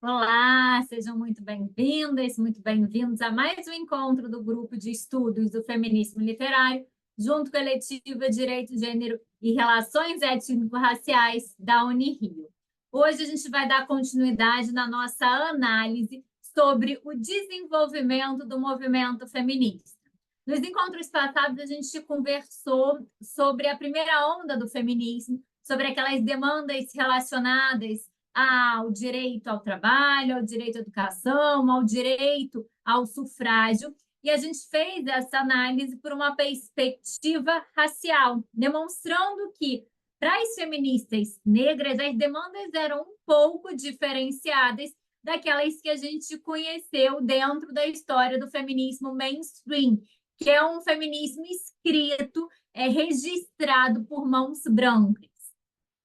Olá, sejam muito bem-vindas, muito bem-vindos a mais um encontro do Grupo de Estudos do Feminismo Literário, junto com a Eletiva Direito, Gênero e Relações Étnico-Raciais da Unirio. Hoje a gente vai dar continuidade na nossa análise sobre o desenvolvimento do movimento feminista. Nos encontros passados, a gente conversou sobre a primeira onda do feminismo, sobre aquelas demandas relacionadas ao direito ao trabalho, ao direito à educação, ao direito ao sufrágio, e a gente fez essa análise por uma perspectiva racial, demonstrando que, para as feministas negras, as demandas eram um pouco diferenciadas daquelas que a gente conheceu dentro da história do feminismo mainstream, que é um feminismo escrito, registrado por mãos brancas.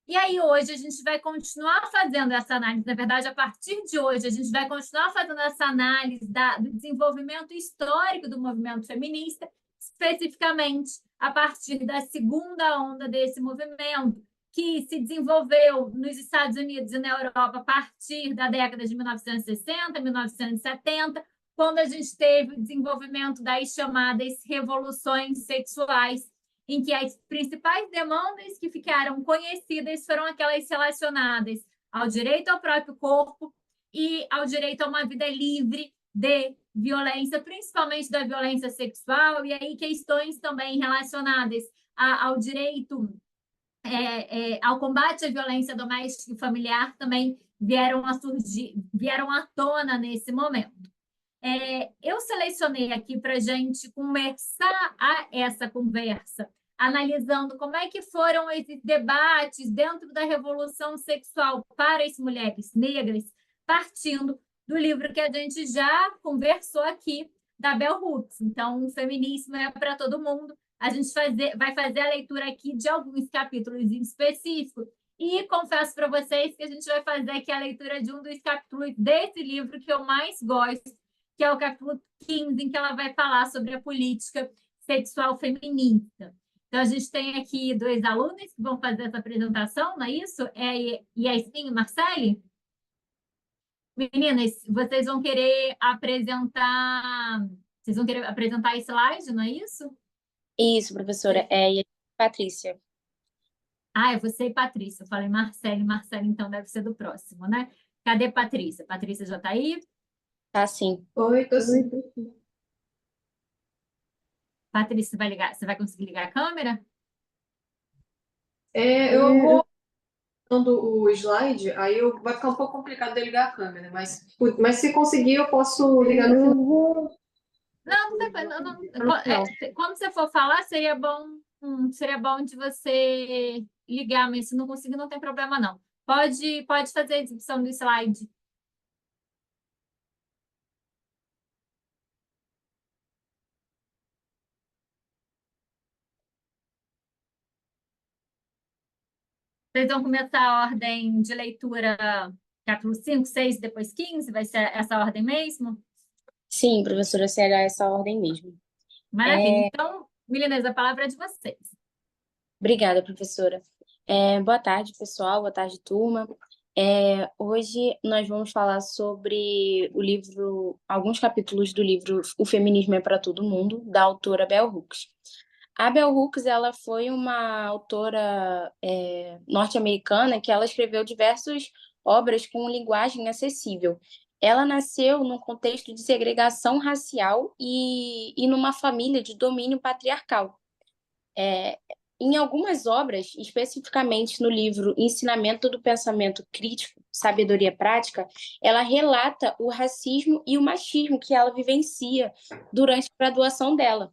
E aí, hoje, a gente vai continuar fazendo essa análise. Na verdade, a partir de hoje, a gente vai continuar fazendo essa análise do desenvolvimento histórico do movimento feminista, especificamente a partir da segunda onda desse movimento, que se desenvolveu nos Estados Unidos e na Europa a partir da década de 1960, 1970, quando a gente teve o desenvolvimento das chamadas revoluções sexuais, em que as principais demandas que ficaram conhecidas foram aquelas relacionadas ao direito ao próprio corpo e ao direito a uma vida livre de violência, principalmente da violência sexual, e aí questões também relacionadas ao direito, ao combate à violência doméstica e familiar também vieram à tona nesse momento. Eu selecionei aqui para a gente começar essa conversa analisando como é que foram esses debates dentro da revolução sexual para as mulheres negras, partindo do livro que a gente já conversou aqui, da Bell Hooks. Então, o feminismo é para todo mundo. A gente vai fazer a leitura aqui de alguns capítulos em específico, e confesso para vocês que a gente vai fazer aqui a leitura de um dos capítulos desse livro que eu mais gosto, que é o capítulo 15, em que ela vai falar sobre a política sexual feminista. Então, a gente tem aqui dois alunos que vão fazer essa apresentação, não é isso? Yasmin e Marcele? Meninas, vocês vão querer apresentar slide, não é isso? Isso, professora. E a Patrícia. É você e Patrícia. Eu falei Marcele, então deve ser do próximo, né? Cadê Patrícia? Patrícia já está aí? Tá, sim. Oi, tô sim. Patrícia, você vai conseguir ligar a câmera? Eu vou dando o slide, vai ficar um pouco complicado de ligar a câmera, mas se conseguir, eu posso ligar no final. Não tem coisa. Quando você for falar, seria bom de você ligar, mas se não conseguir, não tem problema, não. Pode fazer a exibição do slide. Vocês vão começar a ordem de leitura capítulo 5, 6, depois 15? Vai ser essa ordem mesmo? Sim, professora, será essa ordem mesmo. Maravilha. Então, meninas, a palavra é de vocês. Obrigada, professora. Boa tarde, pessoal. Boa tarde, turma. Hoje nós vamos falar sobre o livro, alguns capítulos do livro O Feminismo é para Todo Mundo, da autora Bell Hooks. A Bell Hooks, ela foi uma autora norte-americana que ela escreveu diversas obras com linguagem acessível. Ela nasceu num contexto de segregação racial e numa família de domínio patriarcal. Em algumas obras, especificamente no livro Ensinamento do Pensamento Crítico, Sabedoria Prática, ela relata o racismo e o machismo que ela vivencia durante a graduação dela.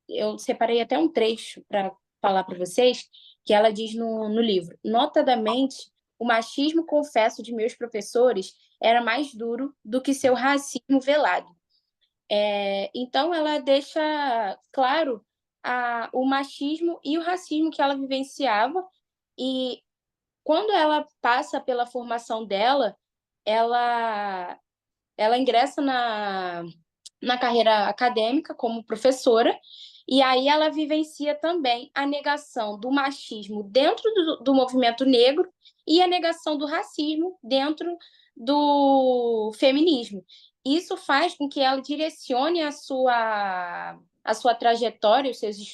Eu separei até um trecho para falar para vocês, que ela diz no livro: notadamente, o machismo confesso de meus professores era mais duro do que seu racismo velado. Então, ela deixa claro o machismo e o racismo que ela vivenciava, e quando ela passa pela formação dela, ela ingressa na carreira acadêmica como professora, e aí ela vivencia também a negação do machismo dentro do movimento negro e a negação do racismo dentro do feminismo. Isso faz com que ela direcione a sua trajetória,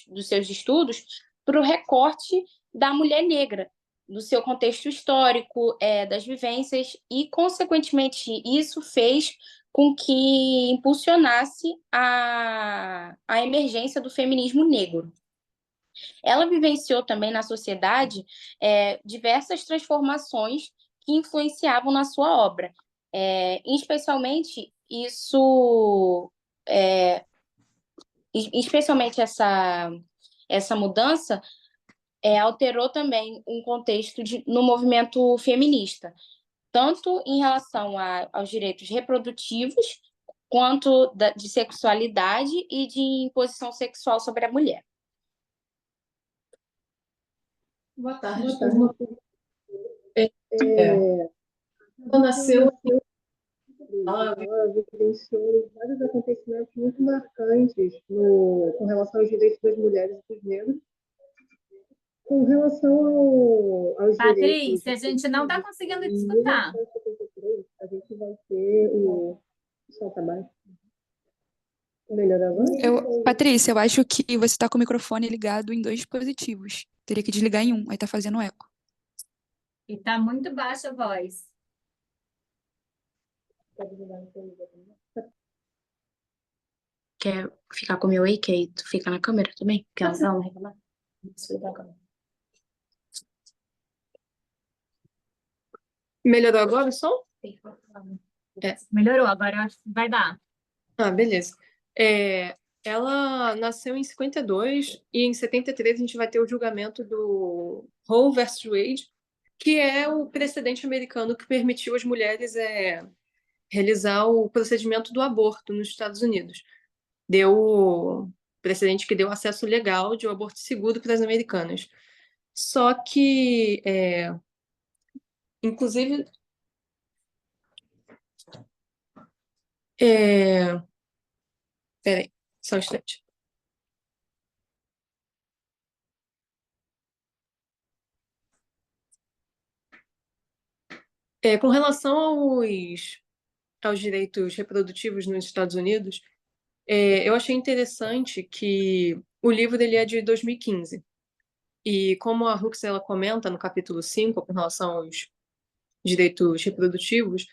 dos seus estudos, para o recorte da mulher negra, do seu contexto histórico, das vivências, e, consequentemente, isso fez com que impulsionasse a emergência do feminismo negro. Ela vivenciou também na sociedade diversas transformações que influenciavam na sua obra. Especialmente isso, especialmente essa mudança alterou também um contexto no movimento feminista, tanto em relação aos direitos reprodutivos, quanto de sexualidade e de imposição sexual sobre a mulher. Boa tarde, turma. Ela nasceu ela vivenciou vários acontecimentos muito marcantes com relação aos direitos das mulheres e dos negros. Com relação aos direitos... Patrícia, a gente não está conseguindo te escutar. Em 1973, a gente vai ter o... Som tá baixo. Melhorou agora? Patrícia, eu acho que você está com o microfone ligado em 2 dispositivos. Teria que desligar em um, aí tá fazendo eco. E está muito baixa a voz. Quer ficar com o meu aí, que aí tu fica na câmera também? Porque elas vão reclamar. Melhorou agora o som? Melhorou, agora eu acho que vai dar. Ah, beleza. Ela nasceu em 52 e em 73 a gente vai ter o julgamento do Roe versus Wade, que é o precedente americano que permitiu às mulheres realizar o procedimento do aborto nos Estados Unidos. Deu precedente que deu acesso legal de um aborto seguro para as americanas. Só que, inclusive, peraí, só um instante. Com relação aos direitos reprodutivos nos Estados Unidos, eu achei interessante que o livro ele é de 2015. E como a Hux ela comenta no capítulo 5, com relação aos direitos reprodutivos,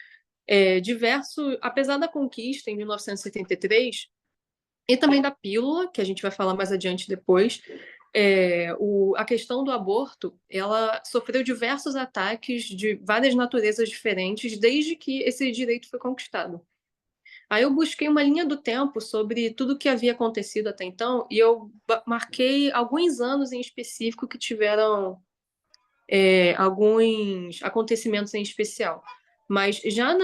apesar da conquista em 1973, e também da pílula, que a gente vai falar mais adiante depois, a questão do aborto, ela sofreu diversos ataques de várias naturezas diferentes desde que esse direito foi conquistado. Aí eu busquei uma linha do tempo sobre tudo o que havia acontecido até então e eu marquei alguns anos em específico que tiveram alguns acontecimentos em especial. Mas já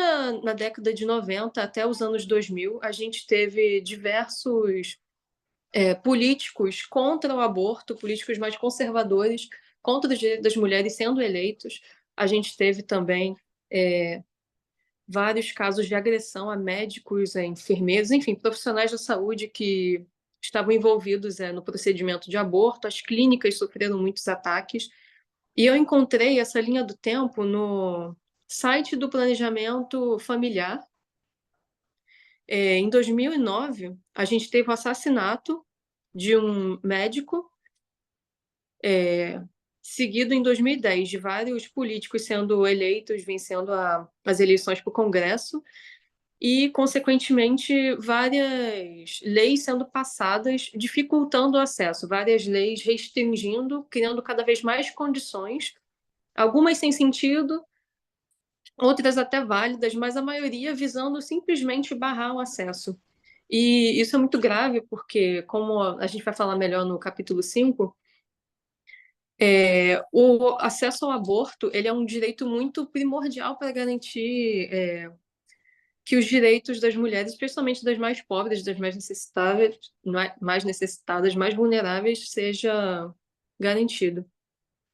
na década de 90 até os anos 2000, a gente teve diversos políticos contra o aborto, políticos mais conservadores contra os direitos das mulheres sendo eleitos. A gente teve também vários casos de agressão a médicos, a enfermeiros, enfim, profissionais da saúde que estavam envolvidos no procedimento de aborto. As clínicas sofreram muitos ataques. E eu encontrei essa linha do tempo no site do Planejamento Familiar. Em 2009, a gente teve o assassinato de um médico, seguido em 2010 de vários políticos sendo eleitos, vencendo as eleições para o Congresso, e, consequentemente, várias leis sendo passadas, dificultando o acesso, várias leis restringindo, criando cada vez mais condições, algumas sem sentido, outras até válidas, mas a maioria visando simplesmente barrar o acesso. E isso é muito grave, porque, como a gente vai falar melhor no capítulo 5, o acesso ao aborto ele é um direito muito primordial para garantir que os direitos das mulheres, especialmente das mais pobres, das mais necessitadas, mais vulneráveis, seja garantido.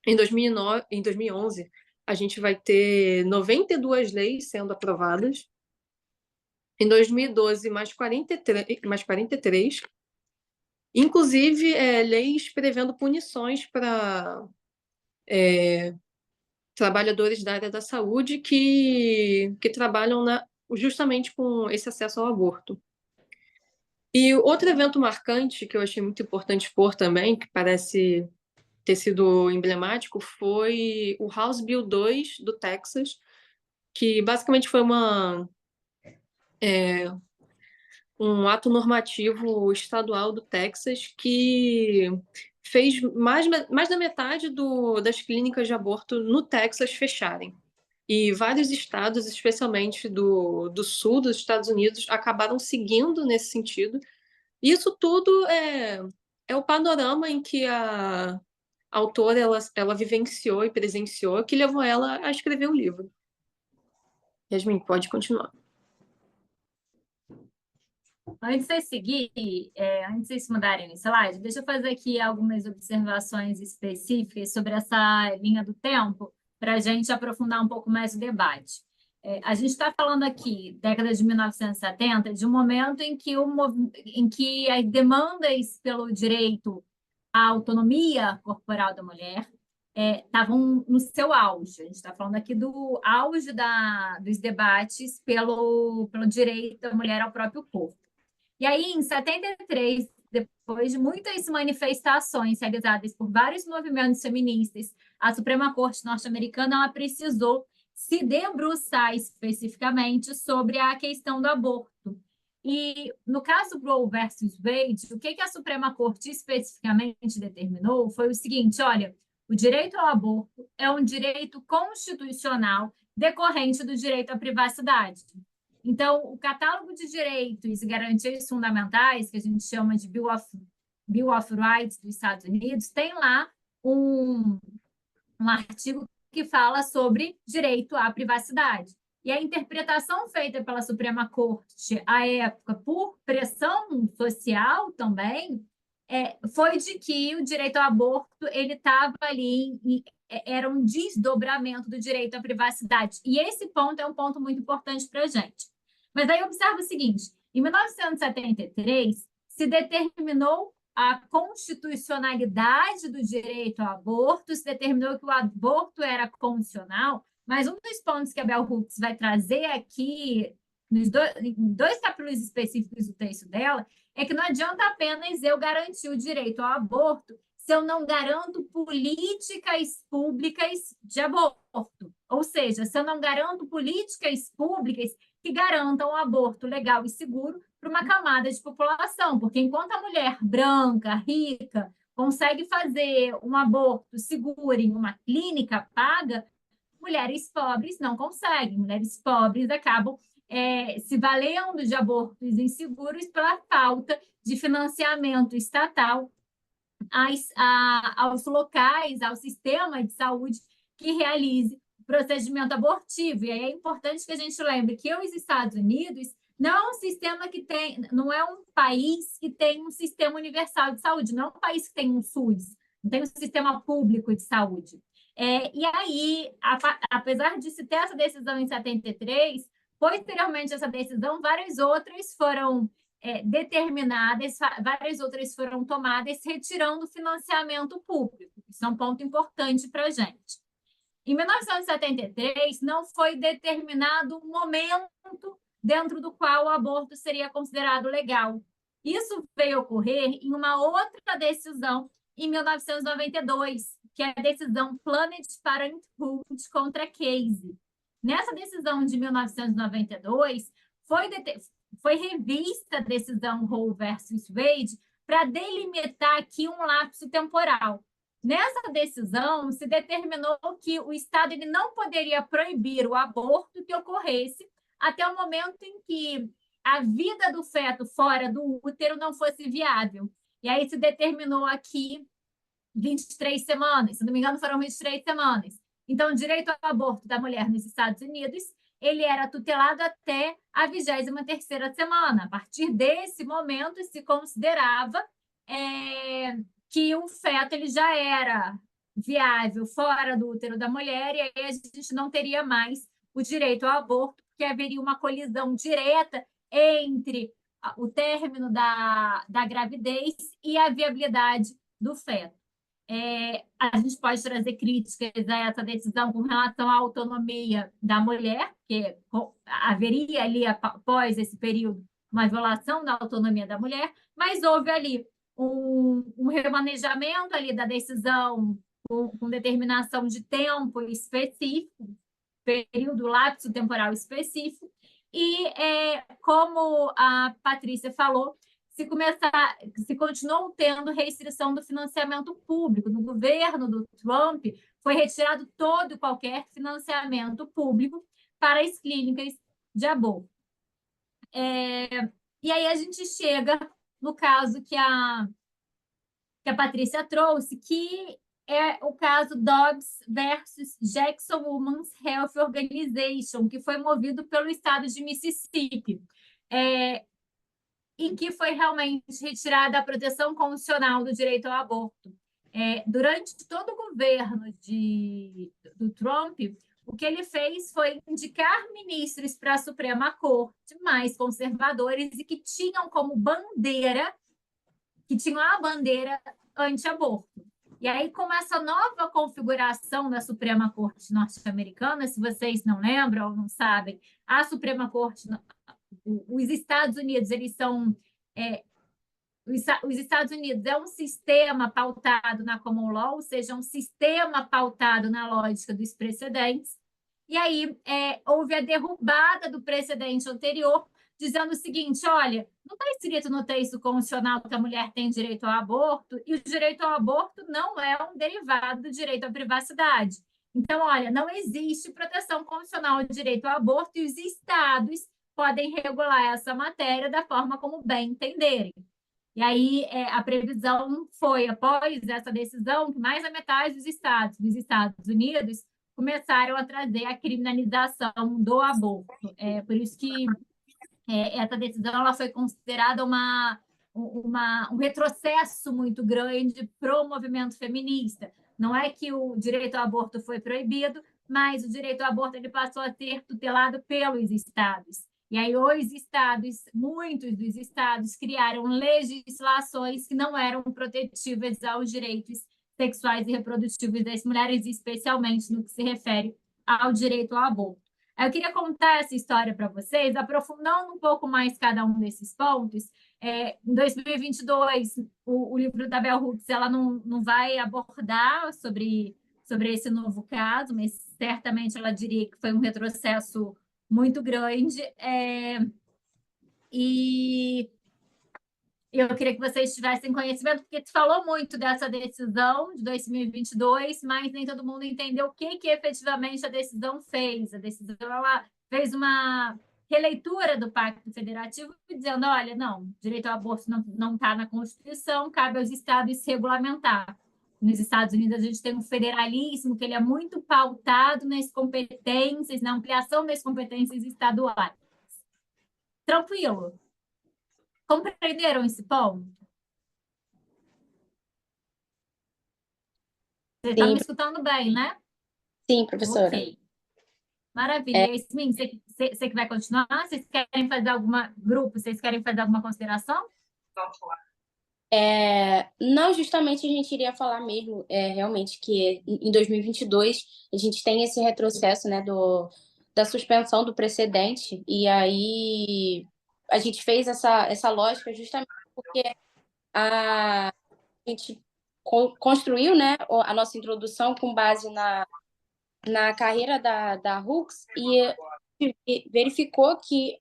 Em 2011, a gente vai ter 92 leis sendo aprovadas. Em 2012, mais 43, inclusive leis prevendo punições para trabalhadores da área da saúde que trabalham justamente com esse acesso ao aborto. E outro evento marcante que eu achei muito importante expor também, que parece ter sido emblemático, foi o House Bill 2 do Texas, que basicamente foi um ato normativo estadual do Texas que fez mais da metade das clínicas de aborto no Texas fecharem. E vários estados, especialmente do sul dos Estados Unidos, acabaram seguindo nesse sentido. Isso tudo é o panorama em que a autora ela vivenciou e presenciou, que levou ela a escrever o livro. Yasmin, pode continuar. Antes de vocês seguir, antes de vocês mudarem o slide, deixa eu fazer aqui algumas observações específicas sobre essa linha do tempo, para a gente aprofundar um pouco mais o debate. A gente está falando aqui, década de 1970, de um momento em que as demandas pelo direito à autonomia corporal da mulher estavam no seu auge. A gente está falando aqui do auge dos debates pelo direito da mulher ao próprio corpo. E aí, em 73, depois de muitas manifestações realizadas por vários movimentos feministas, a Suprema Corte norte-americana ela precisou se debruçar especificamente sobre a questão do aborto. E, no caso Roe versus Wade, o que a Suprema Corte especificamente determinou foi o seguinte: olha, o direito ao aborto é um direito constitucional decorrente do direito à privacidade. Então, o catálogo de direitos e garantias fundamentais, que a gente chama de Bill of Rights dos Estados Unidos, tem lá um artigo que fala sobre direito à privacidade. E a interpretação feita pela Suprema Corte, à época, por pressão social também, foi de que o direito ao aborto ele estava ali, era um desdobramento do direito à privacidade. E esse ponto é um ponto muito importante para a gente. Mas aí observa o seguinte: em 1973, se determinou a constitucionalidade do direito ao aborto, se determinou que o aborto era condicional, mas um dos pontos que a Bell Hooks vai trazer aqui, em dois capítulos específicos do texto dela, é que não adianta apenas eu garantir o direito ao aborto se eu não garanto políticas públicas de aborto. Ou seja, se eu não garanto políticas públicas que garantam o aborto legal e seguro para uma camada de população. Porque enquanto a mulher branca, rica, consegue fazer um aborto seguro em uma clínica paga, mulheres pobres não conseguem. Mulheres pobres acabam se valendo de abortos inseguros pela falta de financiamento estatal aos locais, ao sistema de saúde que realize o procedimento abortivo. E aí é importante que a gente lembre que os Estados Unidos não é um sistema não é um país que tem um sistema universal de saúde, não é um país que tem um SUS, não tem um sistema público de saúde. E aí, apesar de se ter essa decisão em 73, posteriormente a essa decisão, várias outras foram determinadas, várias outras foram tomadas, retirando o financiamento público. Isso é um ponto importante para a gente. Em 1973, não foi determinado um momento dentro do qual o aborto seria considerado legal. Isso veio ocorrer em uma outra decisão, em 1992, que é a decisão Planned Parenthood contra Casey. Nessa decisão de 1992, foi revista a decisão Roe versus Wade para delimitar aqui um lapso temporal. Nessa decisão, se determinou que o Estado ele não poderia proibir o aborto que ocorresse até o momento em que a vida do feto fora do útero não fosse viável. E aí se determinou aqui 23 semanas, se não me engano, foram 23 semanas. Então, o direito ao aborto da mulher nos Estados Unidos, ele era tutelado até a 23ª semana. A partir desse momento, se considerava que o feto ele já era viável fora do útero da mulher, e aí a gente não teria mais o direito ao aborto, porque haveria uma colisão direta entre o término da gravidez e a viabilidade do feto. A gente pode trazer críticas a essa decisão com relação à autonomia da mulher, que haveria ali, após esse período, uma violação da autonomia da mulher, mas houve ali um remanejamento ali da decisão com determinação de tempo específico, período, lapso temporal específico, e como a Patrícia falou, se continuou tendo restrição do financiamento público. No governo do Trump, foi retirado todo e qualquer financiamento público para as clínicas de aborto. E aí a gente chega no caso que a Patrícia trouxe, que é o caso Dobbs versus Jackson Women's Health Organization, que foi movido pelo estado de Mississippi, em que foi realmente retirada a proteção constitucional do direito ao aborto. Durante todo o governo do Trump, o que ele fez foi indicar ministros para a Suprema Corte mais conservadores e que tinham como bandeira, que tinham a bandeira anti-aborto. E aí, com essa nova configuração da Suprema Corte norte-americana, se vocês não lembram ou não sabem, a Suprema Corte, os Estados Unidos, eles são... os Estados Unidos é um sistema pautado na common law, ou seja, um sistema pautado na lógica dos precedentes. E aí houve a derrubada do precedente anterior, dizendo o seguinte: olha, não está escrito no texto constitucional que a mulher tem direito ao aborto, e o direito ao aborto não é um derivado do direito à privacidade. Então, olha, não existe proteção constitucional ao direito ao aborto e os estados podem regular essa matéria da forma como bem entenderem. E aí a previsão foi, após essa decisão, que mais da metade dos Estados Unidos começaram a trazer a criminalização do aborto. Por isso que essa decisão ela foi considerada um retrocesso muito grande para o movimento feminista. Não é que o direito ao aborto foi proibido, mas o direito ao aborto ele passou a ser tutelado pelos estados. E aí muitos dos estados criaram legislações que não eram protetivas aos direitos sexuais e reprodutivos das mulheres, especialmente no que se refere ao direito ao aborto. Eu queria contar essa história para vocês, aprofundando um pouco mais cada um desses pontos. Em 2022, o livro da Bell Hooks ela não vai abordar sobre esse novo caso, mas certamente ela diria que foi um retrocesso muito grande. E eu queria que vocês tivessem conhecimento, porque se falou muito dessa decisão de 2022, mas nem todo mundo entendeu o que efetivamente a decisão fez. A decisão ela fez uma releitura do Pacto Federativo, dizendo, olha, não, direito ao aborto não está na Constituição, cabe aos estados regulamentar. Nos Estados Unidos, a gente tem um federalismo que ele é muito pautado nas competências, na ampliação das competências estaduais. Tranquilo. Compreenderam esse ponto? Você está me escutando bem, né? Sim, professora. Ok. Maravilha. Yasmin, você que vai continuar? Vocês querem fazer vocês querem fazer alguma consideração? Não, justamente a gente iria falar mesmo, realmente, que em 2022 a gente tem esse retrocesso, né, da suspensão do precedente, e aí a gente fez essa lógica justamente porque a gente construiu, né, a nossa introdução com base na carreira da Hooks e verificou que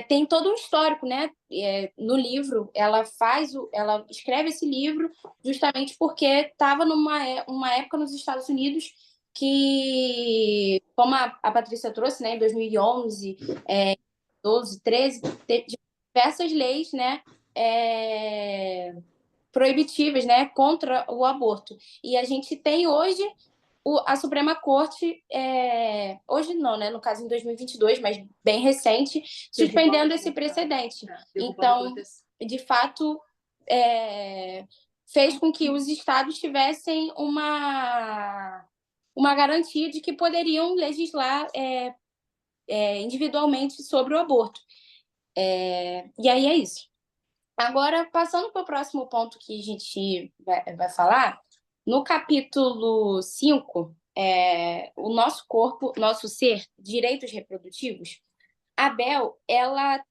tem todo um histórico, né? No livro, ela escreve esse livro justamente porque estava uma época nos Estados Unidos que, como a Patrícia trouxe, né, em 2011, 12, 13, diversas leis, né, proibitivas, né, contra o aborto. E a gente tem hoje a Suprema Corte, hoje não, né, no caso em 2022, mas bem recente, suspendendo esse precedente. Então, de fato, fez com que os estados tivessem uma garantia de que poderiam legislar individualmente sobre o aborto. E aí é isso. Agora, passando para o próximo ponto que a gente vai falar, no capítulo 5, o nosso corpo, nosso ser, direitos reprodutivos, a Bel, ela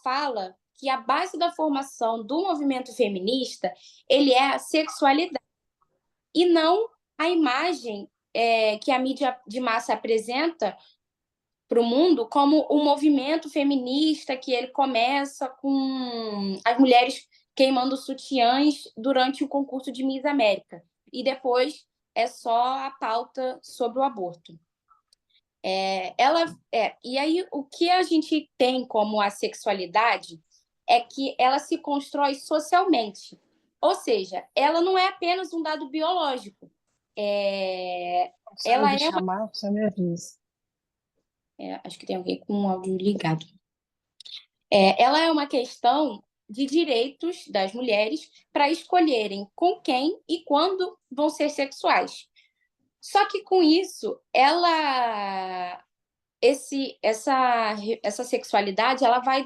fala que a base da formação do movimento feminista, ele é a sexualidade, e não a imagem que a mídia de massa apresenta para o mundo como um movimento feminista que ele começa com as mulheres queimando sutiãs durante o concurso de Miss América. E depois é só a pauta sobre o aborto. E aí, o que a gente tem como a sexualidade é que ela se constrói socialmente. Ou seja, ela não é apenas um dado biológico. Ela de é chamar, você me avisa. acho que tem alguém com o áudio ligado. Ela é uma questão de direitos das mulheres para escolherem com quem e quando vão ser sexuais. Só que com isso, essa sexualidade ela vai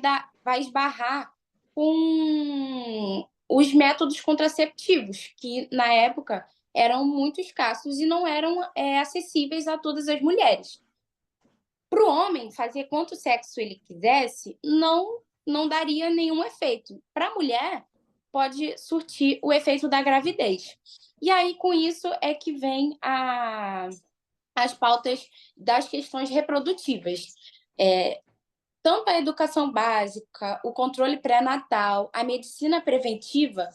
esbarrar com os métodos contraceptivos, que na época eram muito escassos e não eram acessíveis a todas as mulheres. Para o homem fazer quanto sexo ele quisesse, não daria nenhum efeito. Para a mulher, pode surtir o efeito da gravidez. E aí, com isso, é que vem as pautas das questões reprodutivas. Tanto a educação básica, o controle pré-natal, a medicina preventiva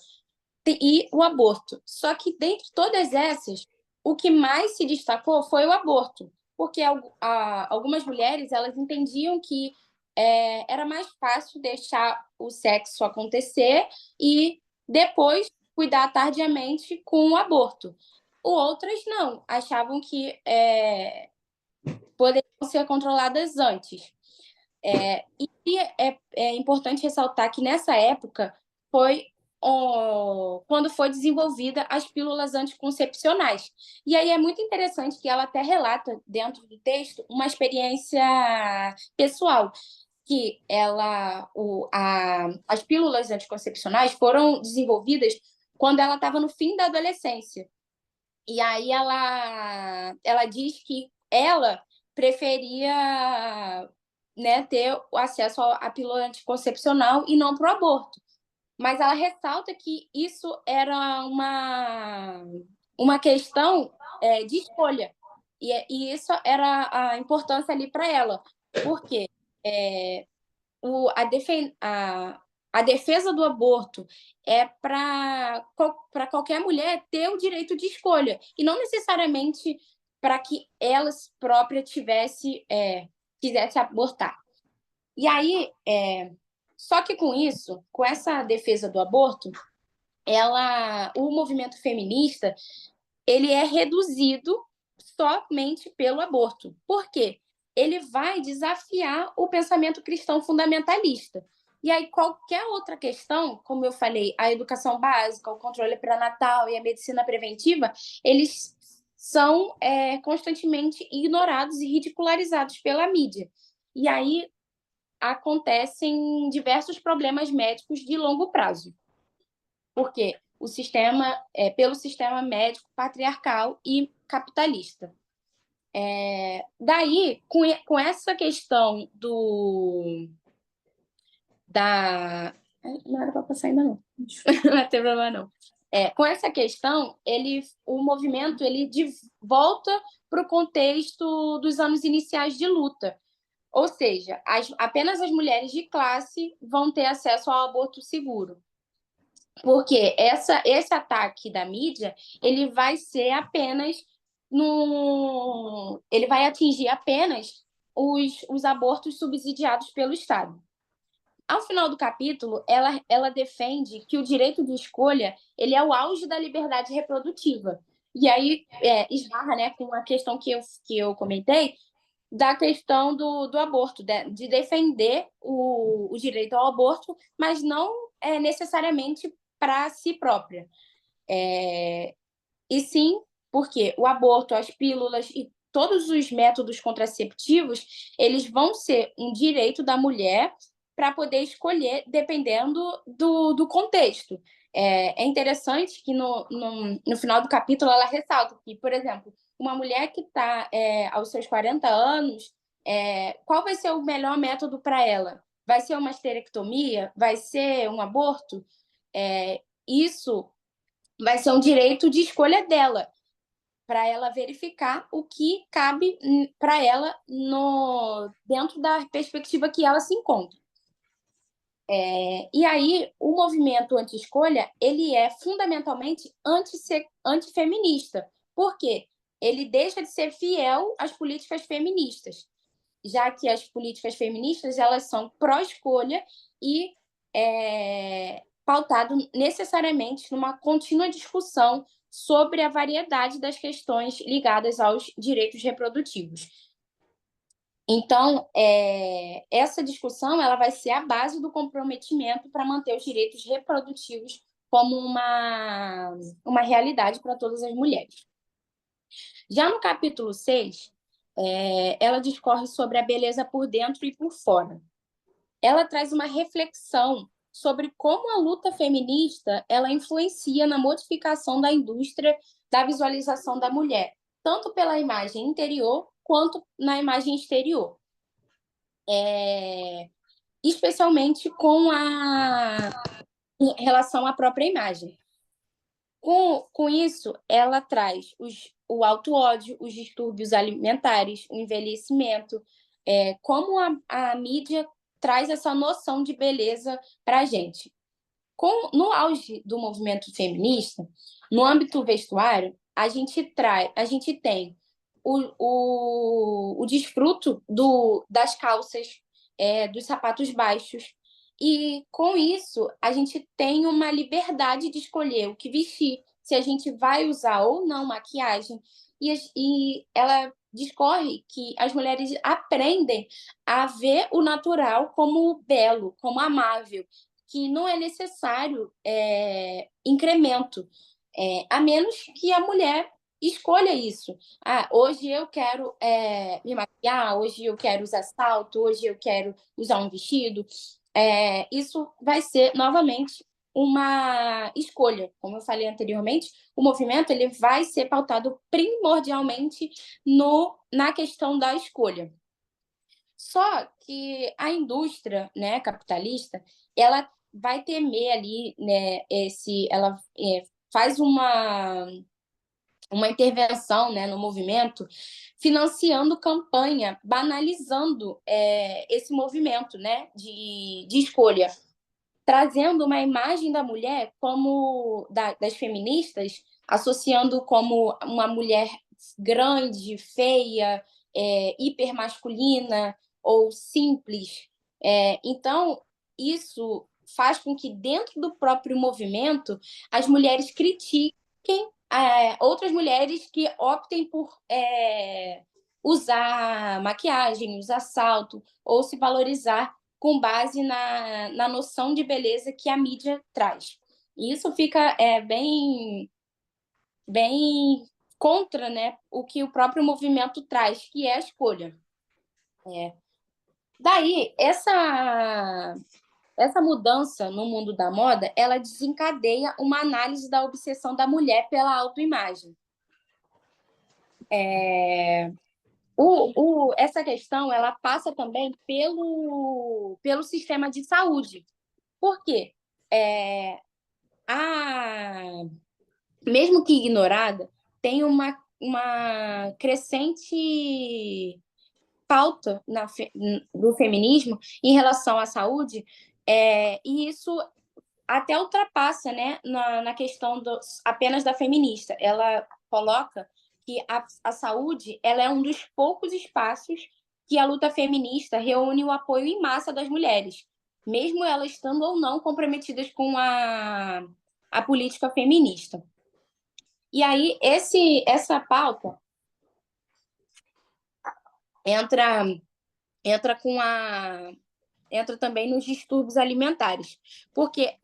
e o aborto. Só que, dentre todas essas, o que mais se destacou foi o aborto, porque algumas mulheres elas entendiam que era mais fácil deixar o sexo acontecer e depois cuidar tardiamente com o aborto. Outras não, achavam que poderiam ser controladas antes. E é importante ressaltar que nessa época foi quando foi desenvolvida as pílulas anticoncepcionais. E aí é muito interessante que ela até relata dentro do texto uma experiência pessoal, que as pílulas anticoncepcionais foram desenvolvidas quando ela estava no fim da adolescência. E aí ela diz que ela preferia, né, ter o acesso à pílula anticoncepcional e não para o aborto. Mas ela ressalta que isso era uma questão de escolha. E isso era a importância ali para ela. Porque a defesa do aborto é para qualquer mulher ter o direito de escolha, e não necessariamente para que ela própria quisesse abortar. E aí, só que com isso, com essa defesa do aborto, o movimento feminista ele é reduzido somente pelo aborto. Por quê? Ele vai desafiar o pensamento cristão fundamentalista. E aí, qualquer outra questão, como eu falei, a educação básica, o controle pré-natal e a medicina preventiva, eles são constantemente ignorados e ridicularizados pela mídia. E aí acontecem diversos problemas médicos de longo prazo. Porque pelo sistema médico patriarcal e capitalista. Daí, com essa questão não era para passar ainda não. Não tem problema não. Com essa questão, o movimento ele volta para o contexto dos anos iniciais de luta. Ou seja, apenas as mulheres de classe vão ter acesso ao aborto seguro. Porque esse ataque da mídia, ele vai ser apenas ele vai atingir apenas os abortos subsidiados pelo Estado. Ao final do capítulo, ela defende que o direito de escolha ele é o auge da liberdade reprodutiva. E aí esbarra, né, com a questão que eu comentei, da questão do aborto, de defender o direito ao aborto, mas não necessariamente para si própria. E sim porque o aborto, as pílulas e todos os métodos contraceptivos, eles vão ser um direito da mulher para poder escolher, dependendo do contexto. É interessante que no final do capítulo ela ressalta que, por exemplo, uma mulher que está aos seus 40 anos, qual vai ser o melhor método para ela? Vai ser uma esterectomia? Vai ser um aborto? Isso vai ser um direito de escolha dela, para ela verificar o que cabe para ela dentro da perspectiva que ela se encontra. E aí, o movimento anti-escolha, ele é fundamentalmente antifeminista. Por quê? Ele deixa de ser fiel às políticas feministas, já que as políticas feministas elas são pró-escolha e pautado necessariamente numa contínua discussão sobre a variedade das questões ligadas aos direitos reprodutivos. Então, essa discussão ela vai ser a base do comprometimento para manter os direitos reprodutivos como uma realidade para todas as mulheres. Já no capítulo 6, ela discorre sobre a beleza por dentro e por fora. Ela traz uma reflexão sobre como a luta feminista ela influencia na modificação da indústria da visualização da mulher, tanto pela imagem interior quanto na imagem exterior. Especialmente em relação à própria imagem. Com isso, ela traz o auto-ódio, os distúrbios alimentares, o envelhecimento, como a mídia traz essa noção de beleza para a gente. No auge do movimento feminista, no âmbito vestuário, a gente tem o desfruto das calças, dos sapatos baixos, e com isso a gente tem uma liberdade de escolher o que vestir, se a gente vai usar ou não maquiagem, e ela discorre que as mulheres aprendem a ver o natural como belo, como amável, que não é necessário incremento, a menos que a mulher escolha isso. Hoje eu quero me maquiar, hoje eu quero usar salto, hoje eu quero usar um vestido. Isso vai ser, novamente, uma escolha. Como eu falei anteriormente, o movimento ele vai ser pautado primordialmente na questão da escolha. Só que a indústria, né, capitalista, ela vai temer ali, né, ela faz uma intervenção, né, no movimento, financiando campanha, banalizando esse movimento, né, de escolha, trazendo uma imagem da mulher como das feministas, associando como uma mulher grande, feia, hipermasculina ou simples. Então, isso faz com que, dentro do próprio movimento, as mulheres critiquem outras mulheres que optem por usar maquiagem, usar salto, ou se valorizar com base na noção de beleza que a mídia traz. E isso fica bem contra, né, o que o próprio movimento traz, que é a escolha. Daí, essa mudança no mundo da moda, ela desencadeia uma análise da obsessão da mulher pela autoimagem. Essa questão ela passa também pelo sistema de saúde. Por quê? Mesmo que ignorada, tem uma crescente pauta do feminismo em relação à saúde, e isso até ultrapassa, né, na questão apenas da feminista. Ela coloca que a saúde ela é um dos poucos espaços que a luta feminista reúne o apoio em massa das mulheres, mesmo elas estando ou não comprometidas com a política feminista. E aí, essa pauta entra com entra também nos distúrbios alimentares, porque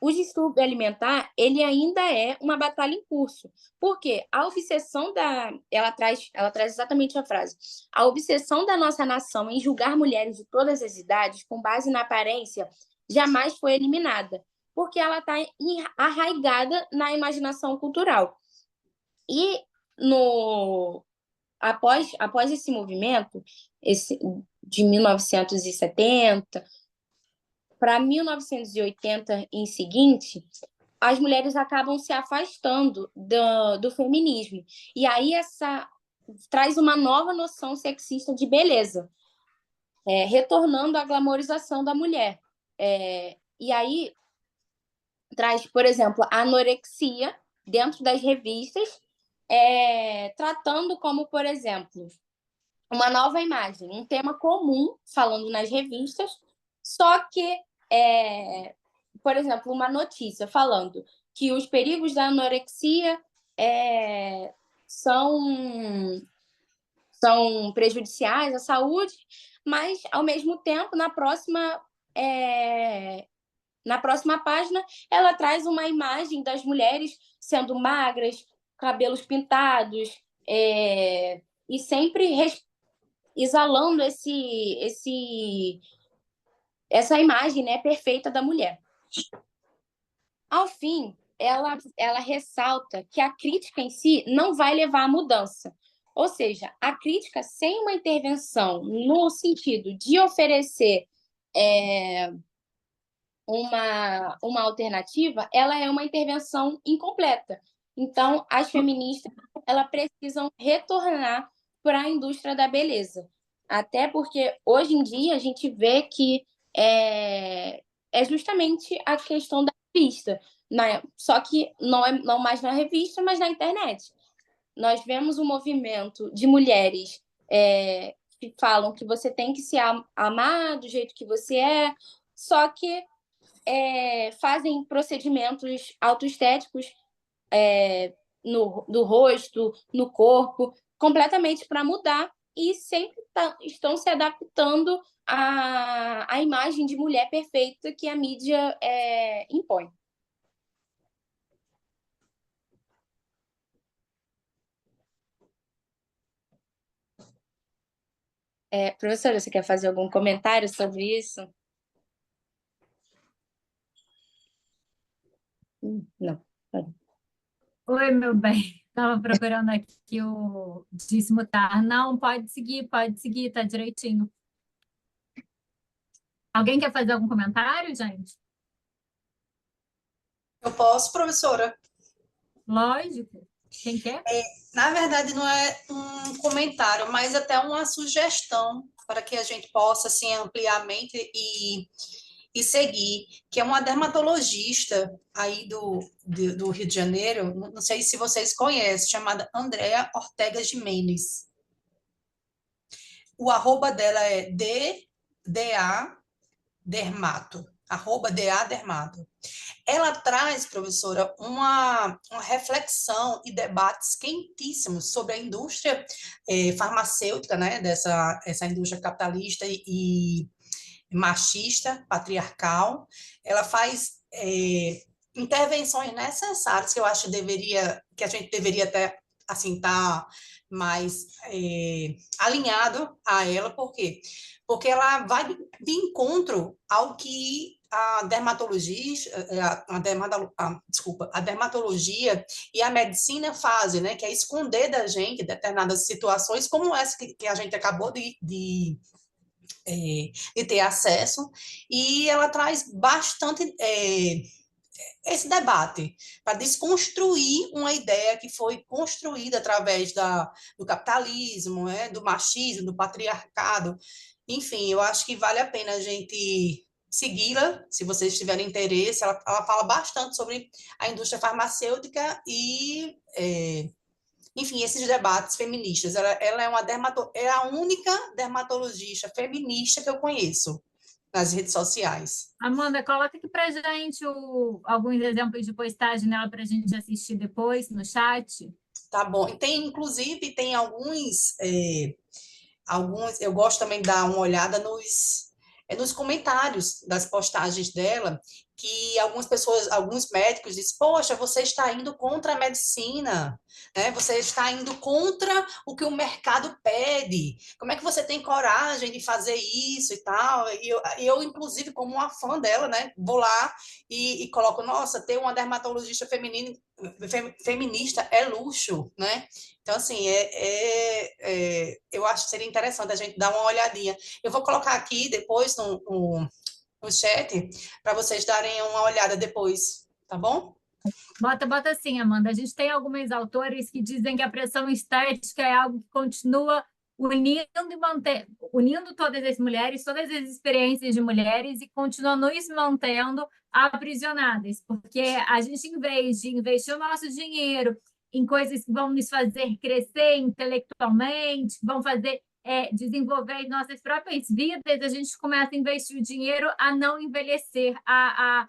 o distúrbio alimentar, ele ainda é uma batalha em curso, porque a obsessão ela traz exatamente a frase, a obsessão da nossa nação em julgar mulheres de todas as idades com base na aparência jamais foi eliminada, porque ela está arraigada na imaginação cultural. E após esse movimento, de 1970 para 1980 em seguinte, as mulheres acabam se afastando do feminismo. E aí traz uma nova noção sexista de beleza, retornando à glamorização da mulher. E aí traz, por exemplo, a anorexia dentro das revistas, tratando como, por exemplo, uma nova imagem, um tema comum, falando nas revistas, só que, por exemplo, uma notícia falando que os perigos da anorexia são prejudiciais à saúde, mas, ao mesmo tempo, na próxima página, ela traz uma imagem das mulheres sendo magras, cabelos pintados, e sempre exalando essa imagem, né, perfeita da mulher. Ao fim, ela ressalta que a crítica em si não vai levar à mudança. Ou seja, a crítica sem uma intervenção no sentido de oferecer uma alternativa, ela é uma intervenção incompleta. Então, as feministas elas precisam retornar para a indústria da beleza. Até porque, hoje em dia, a gente vê que é justamente a questão da revista. Só que não mais na revista, mas na internet. Nós vemos um movimento de mulheres que falam que você tem que se amar do jeito que você é, só que fazem procedimentos autoestéticos no rosto, no corpo, completamente para mudar e sempre estão se adaptando à imagem de mulher perfeita que a mídia impõe. Professora, você quer fazer algum comentário sobre isso? Não. Oi, meu bem. Estava procurando aqui o desmutar. Não, pode seguir, tá direitinho. Alguém quer fazer algum comentário, gente? Eu posso, professora? Lógico. Quem quer? Na verdade, não é um comentário, mas até uma sugestão para que a gente possa assim, ampliar a mente e seguir, que é uma dermatologista aí do Rio de Janeiro, não sei se vocês conhecem, chamada Andrea Ortega Jimenez. O arroba dela é DA Dermato, arroba DA Dermato. Ela traz, professora, uma reflexão e debates quentíssimos sobre a indústria farmacêutica, né, essa indústria capitalista e machista, patriarcal. Ela faz intervenções necessárias que eu acho que a gente deveria até assim estar mais alinhado a ela. Por quê? Porque ela vai de encontro ao que a dermatologia e a medicina fazem, né? Que é esconder da gente determinadas situações como essa que a gente acabou de ter acesso, e ela traz bastante esse debate para desconstruir uma ideia que foi construída através do capitalismo, do machismo, do patriarcado. Enfim, eu acho que vale a pena a gente segui-la, se vocês tiverem interesse. Ela fala bastante sobre a indústria farmacêutica e enfim, esses debates feministas. Ela é a única dermatologista feminista que eu conheço nas redes sociais. Amanda, coloca aqui para gente alguns exemplos de postagem dela para a gente assistir depois no chat. Tá bom. Inclusive, tem alguns. Eu gosto também de dar uma olhada nos comentários das postagens dela, que algumas pessoas, alguns médicos dizem, poxa, você está indo contra a medicina, né? Você está indo contra o que o mercado pede. Como é que você tem coragem de fazer isso e tal? E eu inclusive, como uma fã dela, né? Vou lá e coloco, nossa, ter uma dermatologista feminista é luxo, né? Então, assim, eu acho que seria interessante a gente dar uma olhadinha. Eu vou colocar aqui depois no chat para vocês darem uma olhada depois, tá bom? Bota assim, Amanda. A gente tem alguns autores que dizem que a pressão estética é algo que continua unindo todas as mulheres, todas as experiências de mulheres e continua nos mantendo aprisionadas, porque a gente, em vez de investir o nosso dinheiro em coisas que vão nos fazer crescer intelectualmente, que vão fazer desenvolver as nossas próprias vidas, a gente começa a investir o dinheiro a não envelhecer, a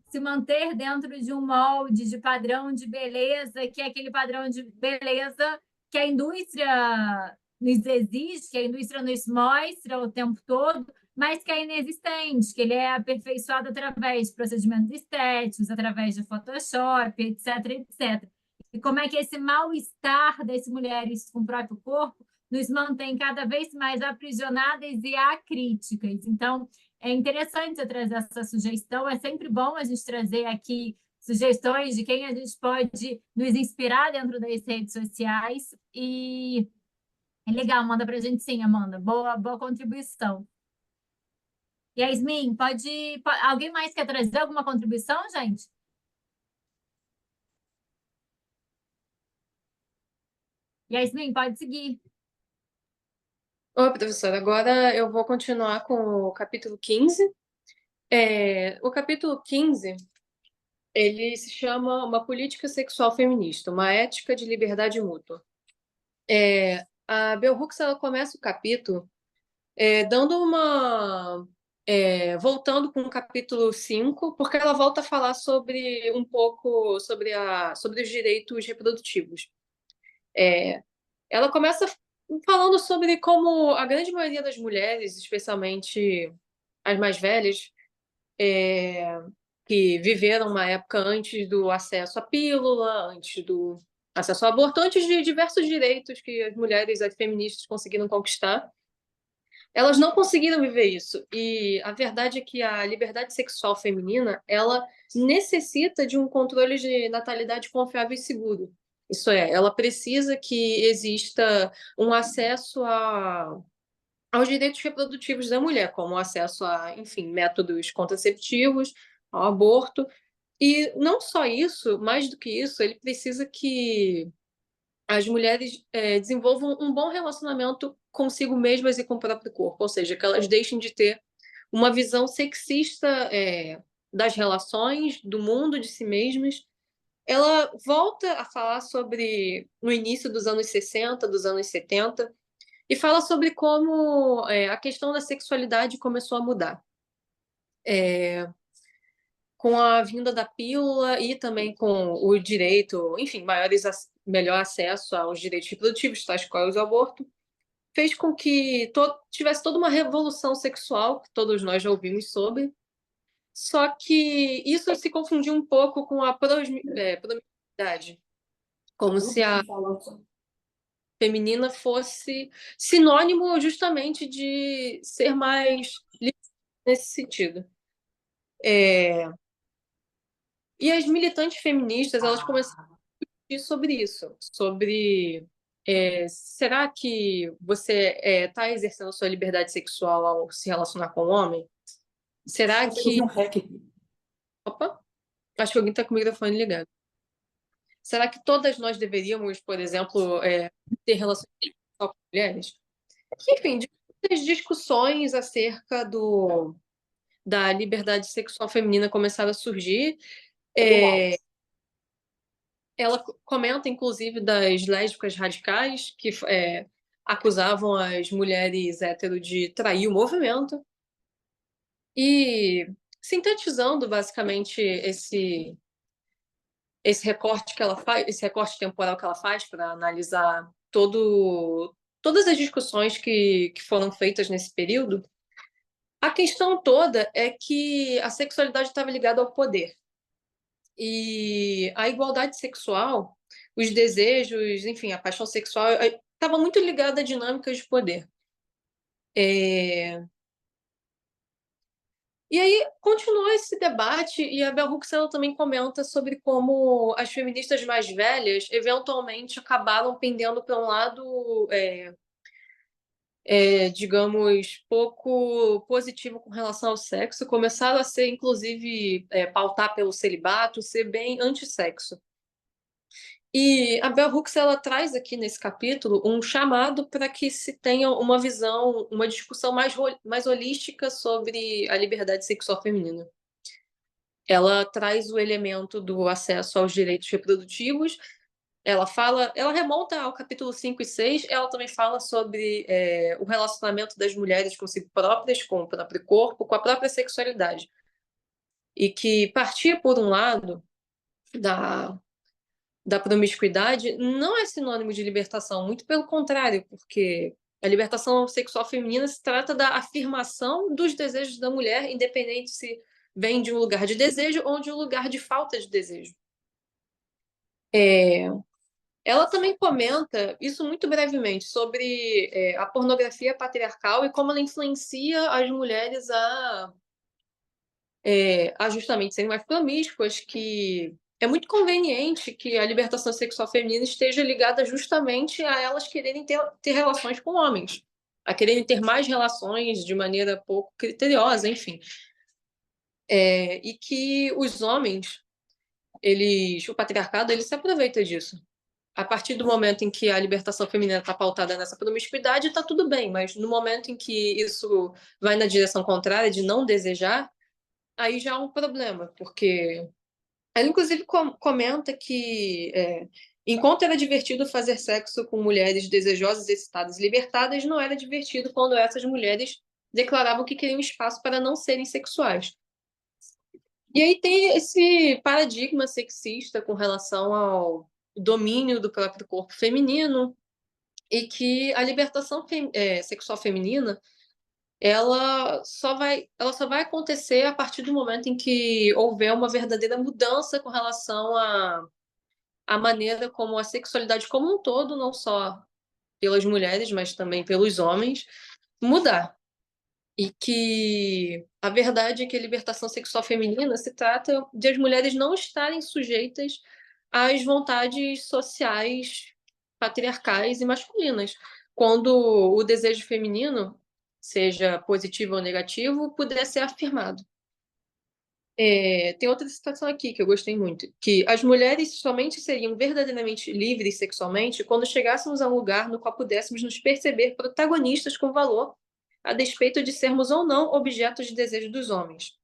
se manter dentro de um molde de padrão de beleza, que é aquele padrão de beleza que a indústria nos exige, que a indústria nos mostra o tempo todo, mas que é inexistente, que ele é aperfeiçoado através de procedimentos estéticos, através de Photoshop, etc, etc. E como é que esse mal-estar das mulheres com o próprio corpo nos mantém cada vez mais aprisionadas e acríticas. Então, é interessante você trazer essa sugestão, é sempre bom a gente trazer aqui sugestões de quem a gente pode nos inspirar dentro das redes sociais, e é legal, manda para a gente sim, Amanda, boa contribuição. Yasmin, alguém mais quer trazer alguma contribuição, gente? Yasmin, pode seguir. Oi, professora. Agora eu vou continuar com o capítulo 15. O capítulo 15, ele se chama Uma Política Sexual Feminista, uma ética de liberdade mútua. A Bell Hooks, ela começa o capítulo dando voltando com o capítulo 5, porque ela volta a falar um pouco sobre os direitos reprodutivos. Ela começa falando sobre como a grande maioria das mulheres, especialmente as mais velhas, que viveram uma época antes do acesso à pílula, antes do acesso ao aborto, antes de diversos direitos que as mulheres, as feministas, conseguiram conquistar, elas não conseguiram viver isso. E a verdade é que a liberdade sexual feminina, ela necessita de um controle de natalidade confiável e seguro. Isso é, ela precisa que exista um acesso aos direitos reprodutivos da mulher, como o acesso a, enfim, métodos contraceptivos, ao aborto. E não só isso, mais do que isso, ele precisa que as mulheres desenvolvam um bom relacionamento consigo mesmas e com o próprio corpo, ou seja, que elas deixem de ter uma visão sexista das relações, do mundo, de si mesmas. Ela volta a falar sobre no início dos anos 60, dos anos 70, e fala sobre como a questão da sexualidade começou a mudar. Com a vinda da pílula e também com o direito, enfim, melhor acesso aos direitos reprodutivos, tais quais o aborto, fez com que tivesse toda uma revolução sexual, que todos nós já ouvimos sobre, só que isso se confundiu um pouco com a promiscuidade, como se a feminina fosse sinônimo justamente de ser mais livre nesse sentido. E as militantes feministas, elas começaram a discutir sobre isso, sobre será que você está exercendo a sua liberdade sexual ao se relacionar com um homem? Será que... Opa, acho que alguém está com o microfone ligado. Será que todas nós deveríamos, por exemplo, ter relações sexuais com mulheres? Enfim, muitas discussões acerca da liberdade sexual feminina começaram a surgir. Ela comenta, inclusive, das lésbicas radicais que acusavam as mulheres hétero de trair o movimento. E, sintetizando, basicamente, esse recorte que ela faz, esse recorte temporal que ela faz para analisar todas as discussões que foram feitas nesse período, A questão toda é que a sexualidade estava ligada ao poder. E a igualdade sexual, os desejos, enfim, a paixão sexual, estava muito ligada a dinâmicas de poder. E aí continuou esse debate, e a Bell Hooks ela também comenta sobre como as feministas mais velhas eventualmente acabaram pendendo para um lado, digamos, pouco positivo com relação ao sexo, começaram a ser, inclusive, pautar pelo celibato, ser bem antissexo. E a Bell Hooks ela traz aqui nesse capítulo um chamado para que se tenha uma visão, uma discussão mais holística sobre a liberdade sexual feminina. Ela traz o elemento do acesso aos direitos reprodutivos. Ela remonta ao capítulo 5 e 6. Ela também fala sobre o relacionamento das mulheres consigo próprias, com o próprio corpo, com a própria sexualidade. E que partir, por um lado, da promiscuidade não é sinônimo de libertação, muito pelo contrário, porque a libertação sexual feminina se trata da afirmação dos desejos da mulher, independente se vem de um lugar de desejo ou de um lugar de falta de desejo. Ela também comenta, isso muito brevemente, sobre a pornografia patriarcal e como ela influencia as mulheres a justamente serem mais promíscuas, que é muito conveniente que a libertação sexual feminina esteja ligada justamente a elas quererem ter relações com homens, a quererem ter mais relações de maneira pouco criteriosa, enfim. E que os homens, o patriarcado, ele se aproveita disso. A partir do momento em que a libertação feminina está pautada nessa promiscuidade, está tudo bem, mas no momento em que isso vai na direção contrária, de não desejar, aí já é um problema, porque ela inclusive comenta que enquanto era divertido fazer sexo com mulheres desejosas, excitadas e libertadas, não era divertido quando essas mulheres declaravam que queriam espaço para não serem sexuais. E aí tem esse paradigma sexista com relação ao domínio do próprio corpo feminino, e que a libertação sexual feminina ela só vai acontecer a partir do momento em que houver uma verdadeira mudança com relação à maneira como a sexualidade como um todo, não só pelas mulheres, mas também pelos homens, mudar. E que a verdade é que a libertação sexual feminina se trata de as mulheres não estarem sujeitas às vontades sociais patriarcais e masculinas, quando o desejo feminino, seja positivo ou negativo, puder ser afirmado. Tem outra citação aqui que eu gostei muito, que as mulheres somente seriam verdadeiramente livres sexualmente quando chegássemos a um lugar no qual pudéssemos nos perceber protagonistas com valor, a despeito de sermos ou não objetos de desejo dos homens.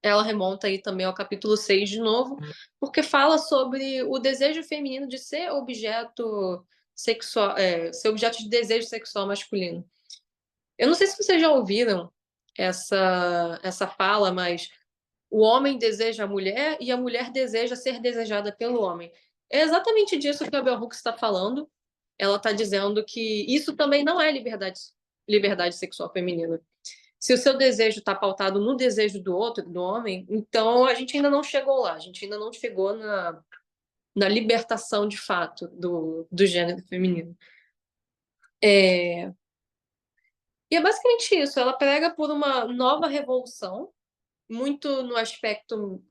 Ela remonta aí também ao capítulo 6 de novo, porque fala sobre o desejo feminino de ser objeto sexual, ser objeto de desejo sexual masculino. Eu não sei se vocês já ouviram essa fala, mas o homem deseja a mulher e a mulher deseja ser desejada pelo homem. É exatamente disso que a Bell Hooks está falando. Ela está dizendo que isso também não é liberdade sexual feminina. Se o seu desejo está pautado no desejo do outro, do homem, então a gente ainda não chegou lá, a gente ainda não chegou na libertação de fato do gênero feminino. E é basicamente isso, ela prega por uma nova revolução, muito no aspecto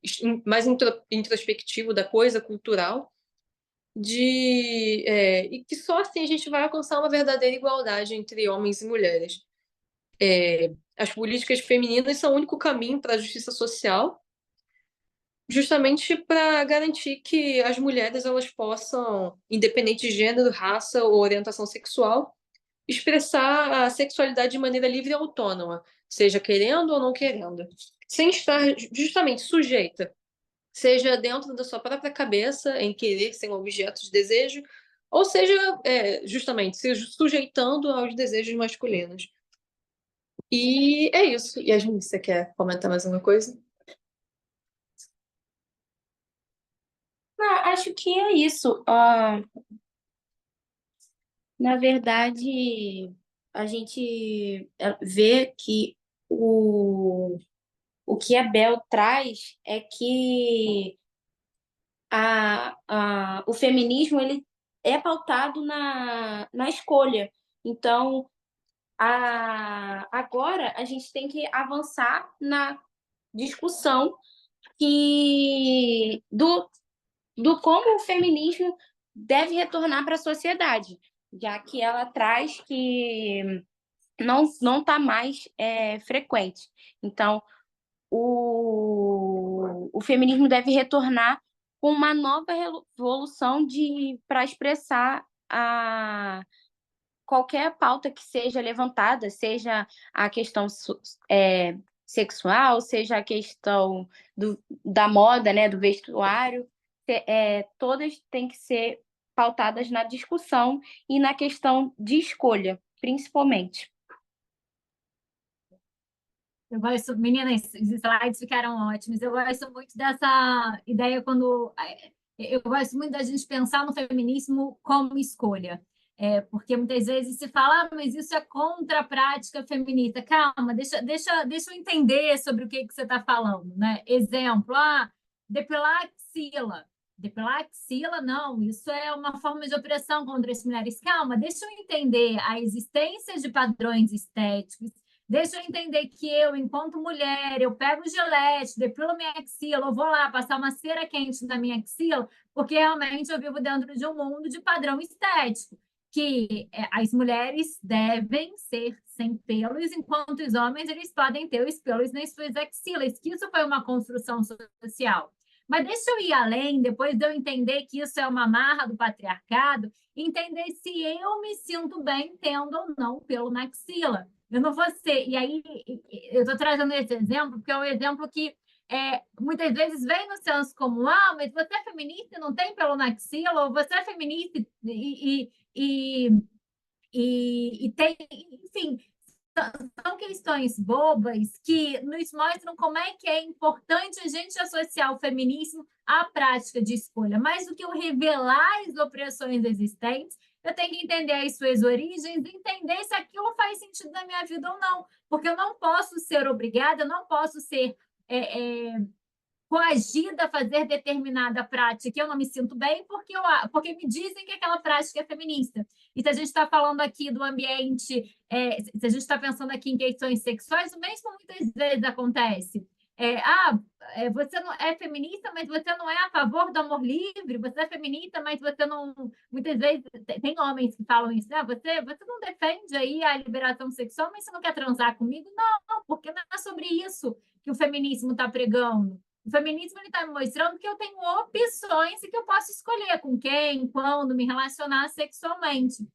mais introspectivo da coisa, cultural, e que só assim a gente vai alcançar uma verdadeira igualdade entre homens e mulheres. As políticas femininas são o único caminho para a justiça social, justamente para garantir que as mulheres elas possam, independente de gênero, raça ou orientação sexual, expressar a sexualidade de maneira livre e autônoma, seja querendo ou não querendo, sem estar justamente sujeita, seja dentro da sua própria cabeça, em querer ser um objeto de desejo, ou seja, justamente se sujeitando aos desejos masculinos. E é isso. Yasmin, você quer comentar mais alguma coisa? Acho que é isso. Na verdade, a gente vê que o que a Bell traz é que o feminismo ele é pautado na escolha. Então, agora a gente tem que avançar na discussão do como o feminismo deve retornar para a sociedade, já que ela traz que não está mais frequente. Então, o feminismo deve retornar com uma nova revolução para expressar qualquer pauta que seja levantada, seja a questão sexual, seja a questão da moda, né, do vestuário, todas têm que ser pautadas na discussão e na questão de escolha, principalmente. Eu gosto, meninas, os slides ficaram ótimos. Eu gosto muito dessa ideia eu gosto muito da gente pensar no feminismo como escolha. Porque muitas vezes se fala, mas isso é contra a prática feminista. Calma, deixa eu entender sobre o que você está falando, né? Exemplo, depilar axila. Depilar axila, não, isso é uma forma de opressão contra as mulheres. Calma, deixa eu entender a existência de padrões estéticos. Deixa eu entender que eu, enquanto mulher, eu pego o gilete, depilo minha axila, eu vou lá passar uma cera quente na minha axila, porque realmente eu vivo dentro de um mundo de padrão estético, que as mulheres devem ser sem pelos, enquanto os homens eles podem ter os pelos nas suas axilas, que isso foi uma construção social. Mas deixa eu ir além, depois de eu entender que isso é uma marra do patriarcado, entender se eu me sinto bem tendo ou não pelo na axila. Eu não vou ser. E aí, eu estou trazendo esse exemplo, porque é um exemplo que muitas vezes vem no senso comum: mas você é feminista e não tem pelo na axila, ou você é feminista e tem. Enfim, são questões bobas que nos mostram como é que é importante a gente associar o feminismo à prática de escolha. Mais do que eu revelar as opressões existentes, eu tenho que entender as suas origens e entender se aquilo faz sentido na minha vida ou não. Porque eu não posso ser obrigada, eu não posso ser coagida a fazer determinada prática que eu não me sinto bem porque me dizem que aquela prática é feminista. E se a gente está falando aqui do ambiente, se a gente está pensando aqui em questões sexuais, o mesmo muitas vezes acontece. Você não é feminista, mas você não é a favor do amor livre, você é feminista, mas você não... Muitas vezes tem homens que falam isso, você não defende aí a liberação sexual, mas você não quer transar comigo? Não, porque não é sobre isso que o feminismo está pregando. O feminismo está me mostrando que eu tenho opções e que eu posso escolher com quem, quando me relacionar sexualmente.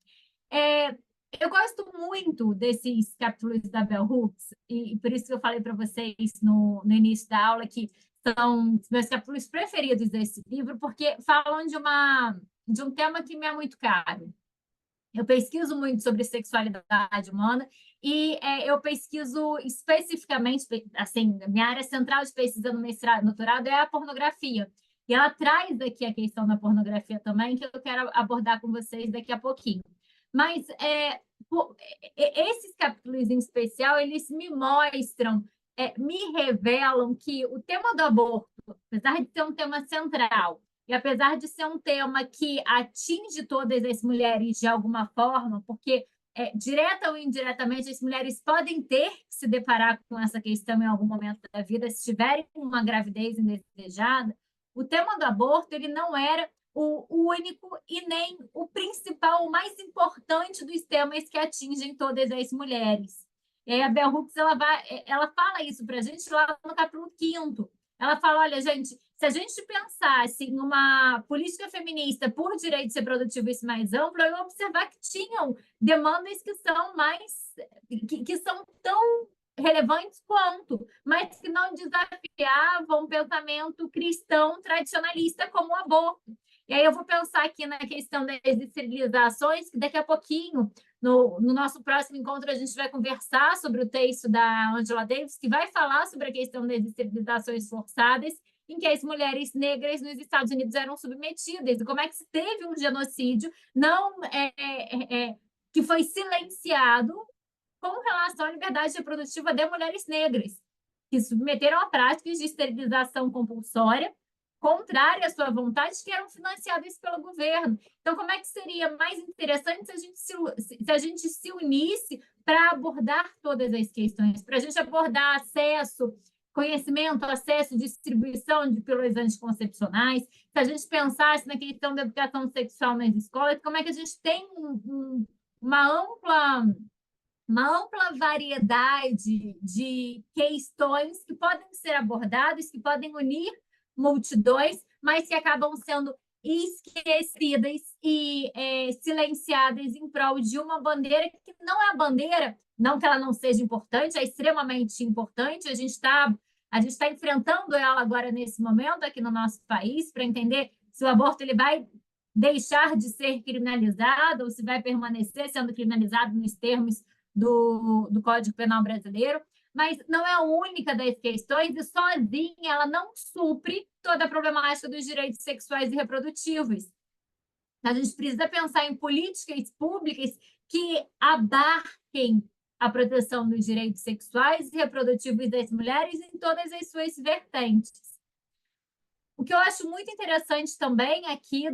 Eu gosto muito desses capítulos da Bell Hooks, e por isso que eu falei para vocês no início da aula que são os meus capítulos preferidos desse livro, porque falam de um tema que me é muito caro. Eu pesquiso muito sobre sexualidade humana e eu pesquiso especificamente, assim, minha área central de pesquisa no mestrado e doutorado é a pornografia. E ela traz aqui a questão da pornografia também, que eu quero abordar com vocês daqui a pouquinho. Mas esses capítulos em especial, eles me mostram, me revelam que o tema do aborto, apesar de ser um tema central, e apesar de ser um tema que atinge todas as mulheres de alguma forma, porque direta ou indiretamente as mulheres podem ter que se deparar com essa questão em algum momento da vida, se tiverem uma gravidez indesejada, o tema do aborto ele não era o único e nem o principal, o mais importante dos temas que atingem todas as mulheres. E aí a Bell Hooks ela fala isso para a gente lá no capítulo 5º. Ela fala, olha, gente, se a gente pensasse numa política feminista por direitos reprodutivos mais amplo, eu ia observar que tinham demandas que são que são tão relevantes quanto, mas que não desafiavam o pensamento cristão tradicionalista como o aborto. E aí eu vou pensar aqui na questão das esterilizações, que daqui a pouquinho, no nosso próximo encontro, a gente vai conversar sobre o texto da Angela Davis, que vai falar sobre a questão das esterilizações forçadas, em que as mulheres negras nos Estados Unidos eram submetidas, e como é que se teve um genocídio que foi silenciado com relação à liberdade reprodutiva de mulheres negras, que submeteram a práticas de esterilização compulsória, contrária à sua vontade, que eram financiadas pelo governo. Então, como é que seria mais interessante se a gente se unisse para abordar todas as questões, para a gente abordar acesso, conhecimento, acesso, distribuição de pílulas anticoncepcionais, se a gente pensasse na questão da educação sexual nas escolas, como é que a gente tem uma ampla variedade de questões que podem ser abordadas, que podem unir multidões, mas que acabam sendo esquecidas e silenciadas em prol de uma bandeira que não é a bandeira, não que ela não seja importante, é extremamente importante, a gente está enfrentando ela agora nesse momento aqui no nosso país para entender se o aborto ele vai deixar de ser criminalizado ou se vai permanecer sendo criminalizado nos termos do Código Penal brasileiro, mas não é a única das questões e sozinha ela não supre toda a problemática dos direitos sexuais e reprodutivos. A gente precisa pensar em políticas públicas que abarquem a proteção dos direitos sexuais e reprodutivos das mulheres em todas as suas vertentes. O que eu acho muito interessante também aqui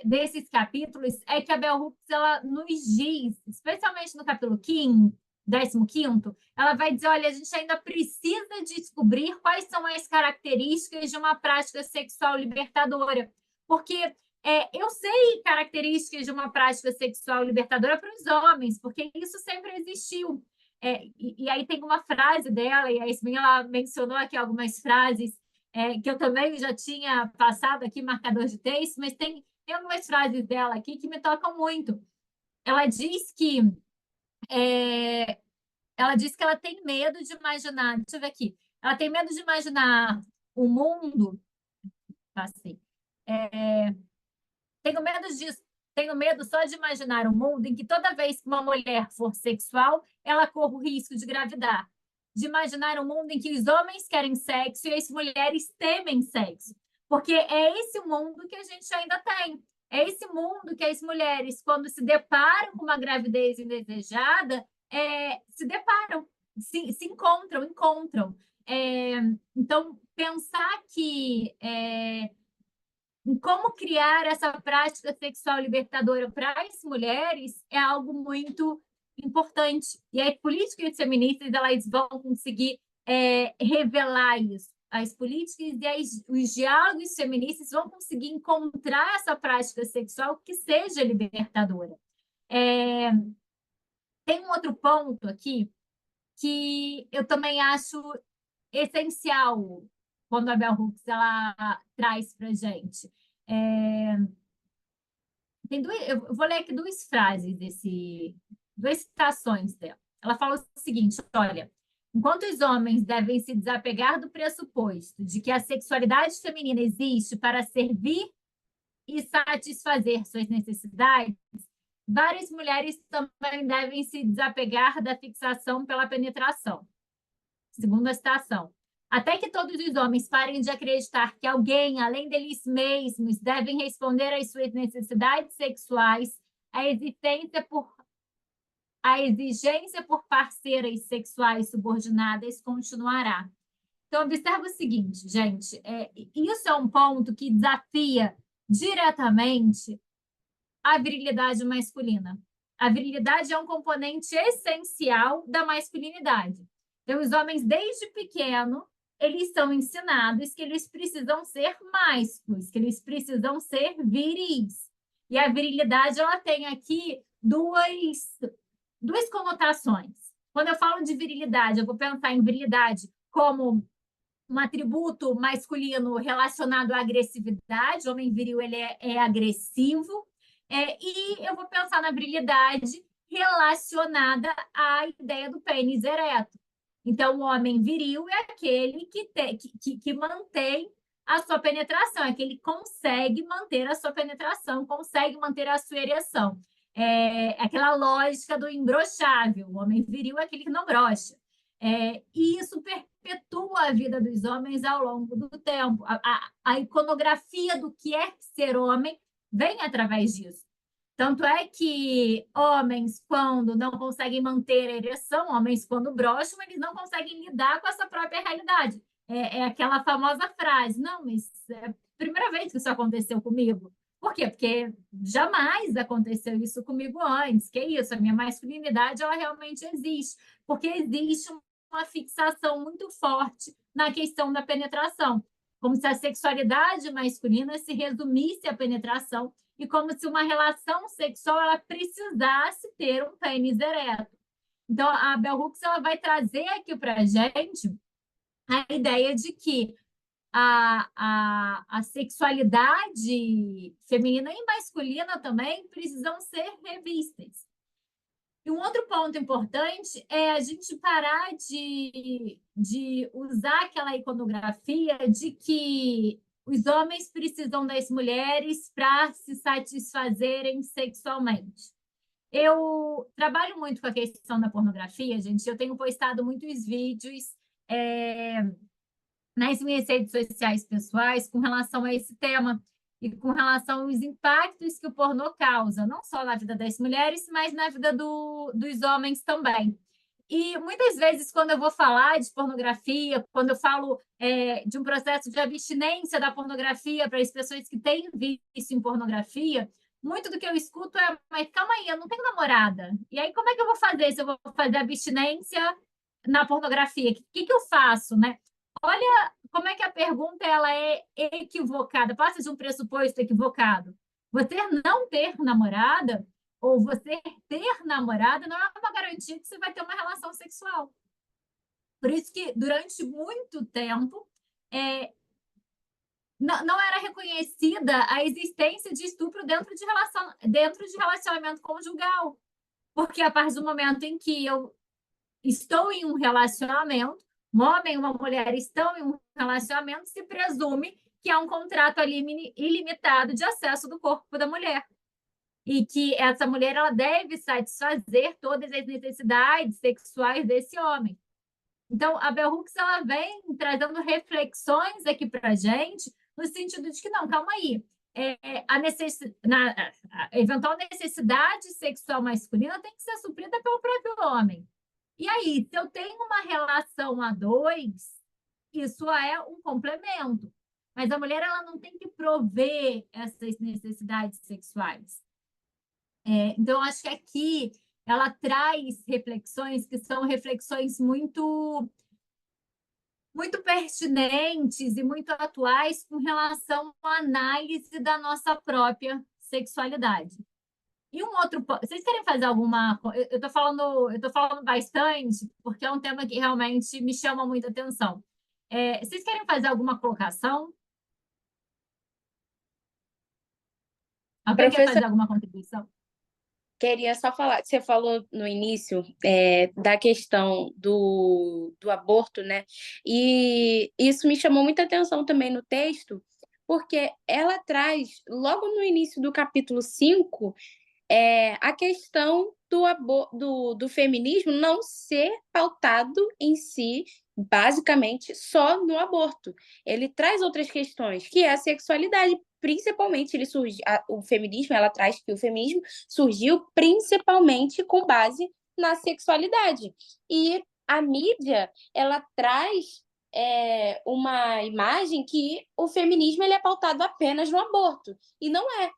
desses capítulos é que a Bell Hooks ela nos diz, especialmente no capítulo 15º, ela vai dizer, olha, a gente ainda precisa descobrir quais são as características de uma prática sexual libertadora, porque eu sei características de uma prática sexual libertadora para os homens, porque isso sempre existiu. E aí tem uma frase dela, e a Yasmin ela mencionou aqui algumas frases que eu também já tinha passado aqui, marcador de texto, mas tem algumas frases dela aqui que me tocam muito. Ela diz que ela tem medo de imaginar, deixa eu ver aqui, ela tem medo de imaginar o mundo, assim, tenho medo só de imaginar um mundo em que toda vez que uma mulher for sexual, ela corre o risco de engravidar. De imaginar um mundo em que os homens querem sexo e as mulheres temem sexo. Porque é esse mundo que a gente ainda tem. É esse mundo que as mulheres, quando se deparam com uma gravidez indesejada, se deparam, se encontram. Então, pensar que em como criar essa prática sexual libertadora para as mulheres é algo muito importante. E as políticas feministas elas vão conseguir revelar isso. As políticas e os diálogos feministas vão conseguir encontrar essa prática sexual que seja libertadora. Tem um outro ponto aqui que eu também acho essencial quando a Bell Hooks ela traz para a gente. Eu vou ler aqui duas frases, duas citações dela. Ela fala o seguinte, olha, enquanto os homens devem se desapegar do pressuposto de que a sexualidade feminina existe para servir e satisfazer suas necessidades, várias mulheres também devem se desapegar da fixação pela penetração. Segunda citação. Até que todos os homens parem de acreditar que alguém, além deles mesmos, devem responder às suas necessidades sexuais, a exigência por parceiras sexuais subordinadas continuará. Então, observa o seguinte, gente, isso é um ponto que desafia diretamente a virilidade masculina. A virilidade é um componente essencial da masculinidade. Então, os homens, desde pequeno, eles são ensinados que eles precisam ser másculos, que eles precisam ser viris. E a virilidade, ela tem aqui duas conotações. Quando eu falo de virilidade, eu vou pensar em virilidade como um atributo masculino relacionado à agressividade. O homem viril ele é agressivo. E eu vou pensar na virilidade relacionada à ideia do pênis ereto. Então, o homem viril é aquele que mantém a sua penetração, é aquele que consegue manter a sua penetração, consegue manter a sua ereção. Aquela lógica do imbrochável. O homem viril é aquele que não brocha. E isso perpetua a vida dos homens ao longo do tempo. A iconografia do que é ser homem vem através disso. Tanto é que homens, quando não conseguem manter a ereção, homens, quando brocham, eles não conseguem lidar com essa própria realidade. É aquela famosa frase: não, mas é a primeira vez que isso aconteceu comigo. Por quê? Porque jamais aconteceu isso comigo antes. Que isso? A minha masculinidade, ela realmente existe. Porque existe uma fixação muito forte na questão da penetração. Como se a sexualidade masculina se resumisse à penetração e como se uma relação sexual ela precisasse ter um pênis ereto. Então, a Bell Hooks ela vai trazer aqui para a gente a ideia de que a sexualidade feminina e masculina também precisam ser revistas. E um outro ponto importante é a gente parar de usar aquela iconografia de que os homens precisam das mulheres para se satisfazerem sexualmente. Eu trabalho muito com a questão da pornografia, gente. Eu tenho postado muitos vídeos nas minhas redes sociais pessoais com relação a esse tema e com relação aos impactos que o pornô causa, não só na vida das mulheres, mas na vida dos homens também. E muitas vezes, quando eu vou falar de pornografia, quando eu falo de um processo de abstinência da pornografia para as pessoas que têm vício em pornografia, muito do que eu escuto é: mas calma aí, eu não tenho namorada. E aí, como é que eu vou fazer se eu vou fazer abstinência na pornografia? O que eu faço, né? Olha como é que a pergunta ela é equivocada, passa de um pressuposto equivocado. Você não ter namorada ou você ter namorada não é uma garantia que você vai ter uma relação sexual. Por isso que, durante muito tempo, não era reconhecida a existência de estupro dentro de relacionamento conjugal. Porque a partir do momento em que eu estou em um relacionamento, um homem e uma mulher estão em um relacionamento, se presume que há um contrato ali ilimitado de acesso do corpo da mulher. E que essa mulher ela deve satisfazer todas as necessidades sexuais desse homem. Então, a Bell Hooks ela vem trazendo reflexões aqui para a gente, no sentido de que, não, calma aí, a eventual necessidade sexual masculina tem que ser suprida pelo próprio homem. E aí, se eu tenho uma relação a dois, isso é um complemento. Mas a mulher ela não tem que prover essas necessidades sexuais. Então, acho que aqui ela traz reflexões que são reflexões muito, muito pertinentes e muito atuais com relação à análise da nossa própria sexualidade. E um outro, vocês querem fazer alguma? Eu tô falando bastante porque é um tema que realmente me chama muita atenção. Vocês querem fazer alguma colocação? Alguém quer fazer alguma contribuição? Queria só falar, você falou no início da questão do aborto, né? E isso me chamou muita atenção também no texto, porque ela traz, logo no início do capítulo 5, a questão do feminismo não ser pautado em si, basicamente, só no aborto. Ele traz outras questões, que é a sexualidade. Principalmente, o feminismo, ela traz que o feminismo surgiu principalmente com base na sexualidade. E a mídia, ela traz uma imagem que o feminismo ele é pautado apenas no aborto. E não é.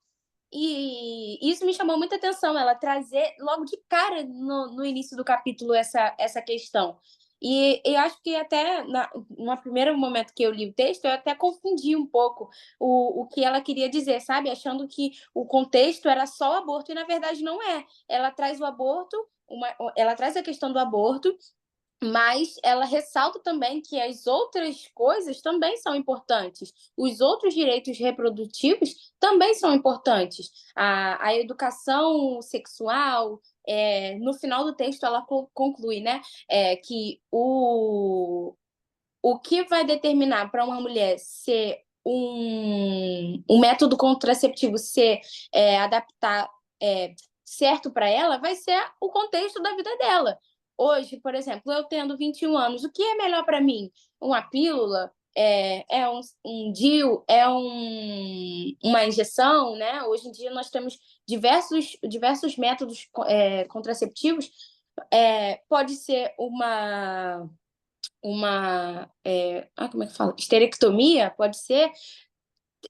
E isso me chamou muita atenção, ela trazer logo de cara no início do capítulo essa questão. E eu acho que até no primeiro momento que eu li o texto, eu até confundi um pouco o que ela queria dizer, sabe? Achando que o contexto era só o aborto, e na verdade não é. Ela traz o aborto, ela traz a questão do aborto, mas ela ressalta também que as outras coisas também são importantes. Os outros direitos reprodutivos também são importantes. A educação sexual, no final do texto ela conclui, né, que o que vai determinar para uma mulher ser um método contraceptivo ser adaptar certo para ela vai ser o contexto da vida dela. Hoje, por exemplo, eu tendo 21 anos, o que é melhor para mim? Uma pílula? Um DIU? Uma injeção, né? Hoje em dia nós temos diversos métodos contraceptivos, pode ser como é que fala? Esterectomia, pode ser.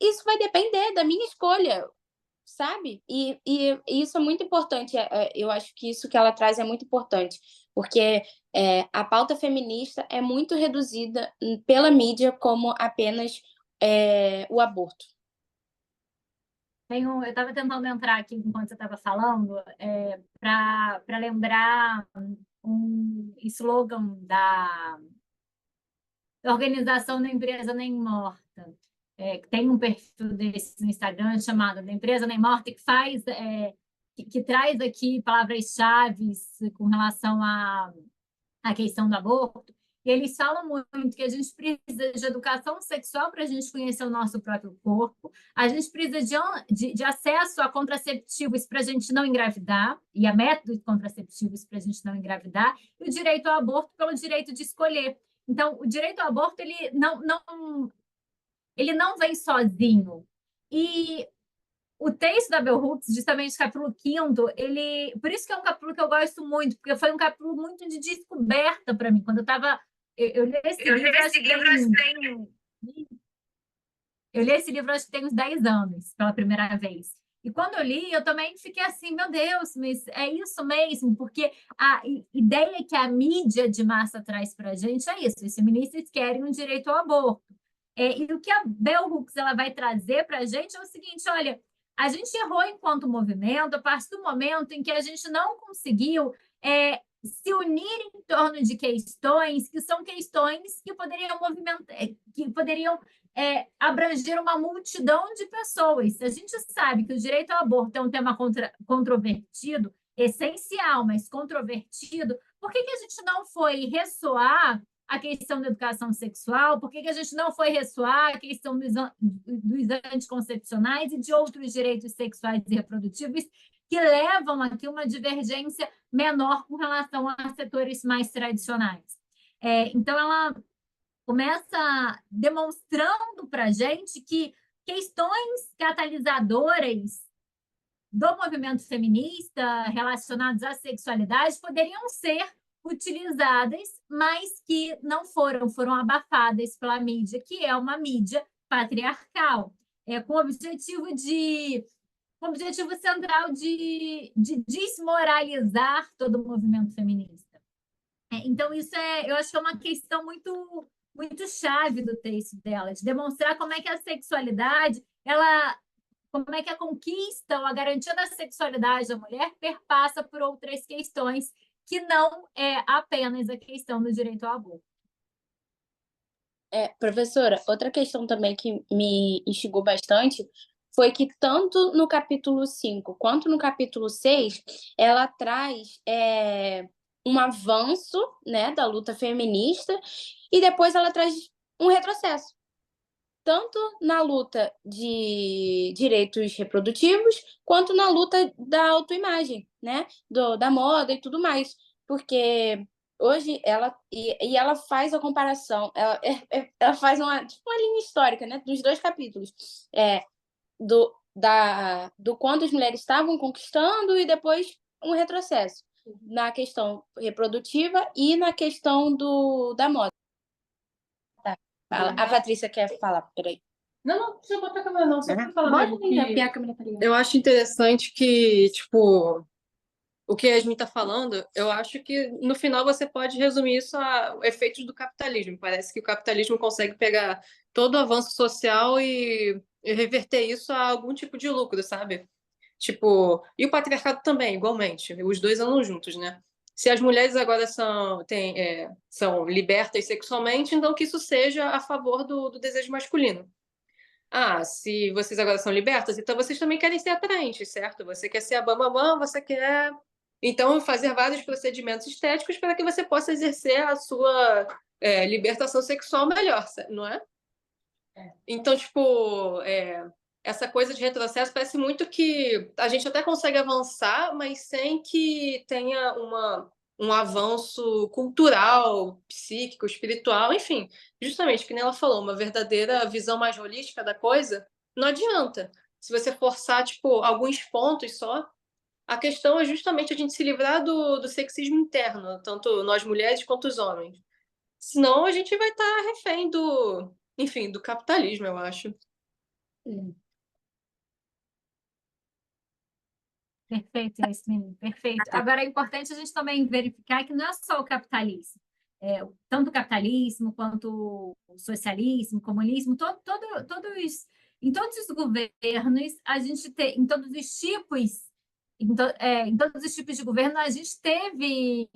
Isso vai depender da minha escolha, sabe? E isso é muito importante. Eu acho que isso que ela traz é muito importante, porque a pauta feminista é muito reduzida pela mídia como apenas o aborto. Eu estava tentando entrar aqui enquanto você estava falando, para lembrar um slogan da Organização da Empresa Nem Morta, que tem um perfil desse no Instagram chamado da Empresa Nem Morta, que faz, que traz aqui palavras-chave com relação à questão do aborto. E eles falam muito que a gente precisa de educação sexual para a gente conhecer o nosso próprio corpo, a gente precisa de acesso a contraceptivos para a gente não engravidar, e a métodos contraceptivos para a gente não engravidar, e o direito ao aborto pelo direito de escolher. Então, o direito ao aborto ele não vem sozinho. E o texto da Bell Hooks, justamente capítulo 5º, por isso que é um capítulo que eu gosto muito, porque foi um capítulo muito de descoberta para mim. Quando eu li esse livro, eu li esse livro acho que tem uns 10 anos, pela primeira vez. E quando eu li, eu também fiquei assim, meu Deus, mas é isso mesmo, porque a ideia que a mídia de massa traz para a gente é isso, os feministas querem um direito ao aborto. E o que a Bell Hooks ela vai trazer para a gente é o seguinte, olha, a gente errou enquanto movimento a partir do momento em que a gente não conseguiu se unir em torno de questões que são questões que poderiam abranger uma multidão de pessoas. A gente sabe que o direito ao aborto é um tema controvertido, essencial, mas controvertido. Por que a gente não foi ressoar a questão da educação sexual? Por que a gente não foi ressoar a questão dos anticoncepcionais e de outros direitos sexuais e reprodutivos que levam aqui uma divergência menor com relação a setores mais tradicionais? Então, ela começa demonstrando para a gente que questões catalisadoras do movimento feminista relacionadas à sexualidade poderiam ser utilizadas, mas que não foram abafadas pela mídia, que é uma mídia patriarcal, com o objetivo central de desmoralizar todo o movimento feminista. Então, isso eu acho que é uma questão muito, muito chave do texto dela, de demonstrar como é que a sexualidade, como é que a conquista ou a garantia da sexualidade da mulher perpassa por outras questões que não é apenas a questão do direito ao aborto. Professora, outra questão também que me instigou bastante foi que tanto no capítulo 5 quanto no capítulo 6, ela traz um avanço, né, da luta feminista e depois ela traz um retrocesso. Tanto na luta de direitos reprodutivos, quanto na luta da autoimagem, né? Da moda e tudo mais. Porque hoje ela faz a comparação, ela faz uma linha histórica, né? Dos 2 capítulos. Do quanto as mulheres estavam conquistando e depois um retrocesso na questão reprodutiva e na questão da moda. A Patrícia quer falar, peraí. Não precisa botar a câmera não, só para falar mesmo que A câmera tá ligada. eu acho interessante que, tipo, o que a Yasmin está falando, eu acho que no final você pode resumir isso a efeitos do capitalismo. Parece que o capitalismo consegue pegar todo o avanço social e reverter isso a algum tipo de lucro, sabe? Tipo, e o patriarcado também, igualmente. Os dois andam juntos, né? Se as mulheres agora são libertas sexualmente, então que isso seja a favor do desejo masculino. Se vocês agora são libertas, então vocês também querem ser atraentes, certo? Você quer ser a bambambam, você quer, então, fazer vários procedimentos estéticos para que você possa exercer a sua libertação sexual melhor, não é? Então, tipo, essa coisa de retrocesso parece muito que a gente até consegue avançar, mas sem que tenha um avanço cultural, psíquico, espiritual, enfim. Justamente, que nem ela falou, uma verdadeira visão mais holística da coisa, não adianta. se você forçar, tipo, alguns pontos só, a questão é justamente a gente se livrar do sexismo interno, tanto nós mulheres quanto os homens. Senão a gente vai estar refém enfim, do capitalismo, eu acho. Perfeito, Yasmin, perfeito. Agora, é importante a gente também verificar que não é só o capitalismo. Tanto o capitalismo quanto o socialismo, o comunismo, em todos os governos, a gente tem, em todos os tipos, em todos os tipos de governo, a gente teve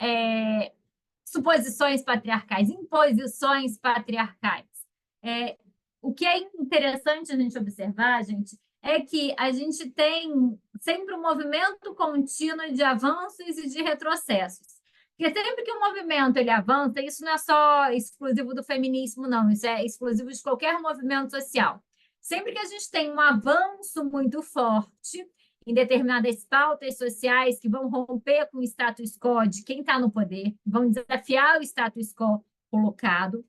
é, suposições patriarcais, imposições patriarcais. O que é interessante a gente observar, gente, é que a gente tem sempre um movimento contínuo de avanços e de retrocessos. Porque sempre que o movimento ele avança, isso não é só exclusivo do feminismo, não, isso é exclusivo de qualquer movimento social. Sempre que a gente tem um avanço muito forte em determinadas pautas sociais que vão romper com o status quo de quem está no poder, vão desafiar o status quo colocado,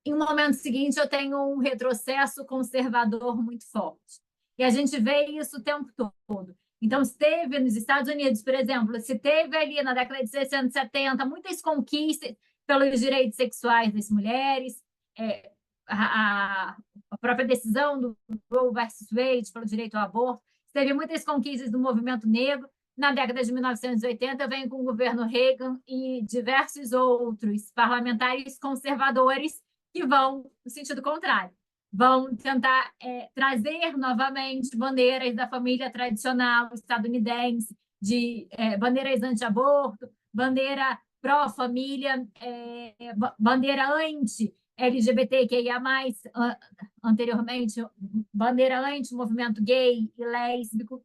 em um momento seguinte eu tenho um retrocesso conservador muito forte. E a gente vê isso o tempo todo. Então, se teve nos Estados Unidos, por exemplo, se teve ali na década de 60, 70, muitas conquistas pelos direitos sexuais das mulheres, a própria decisão do Roe versus Wade pelo direito ao aborto, teve muitas conquistas do movimento negro. Na década de 1980, vem com o governo Reagan e diversos outros parlamentares conservadores que vão no sentido contrário. Vão tentar trazer novamente bandeiras da família tradicional estadunidense, de bandeiras anti-aborto, bandeira pró-família, bandeira anti-LGBTQIA+, anteriormente, bandeira anti-movimento gay e lésbico.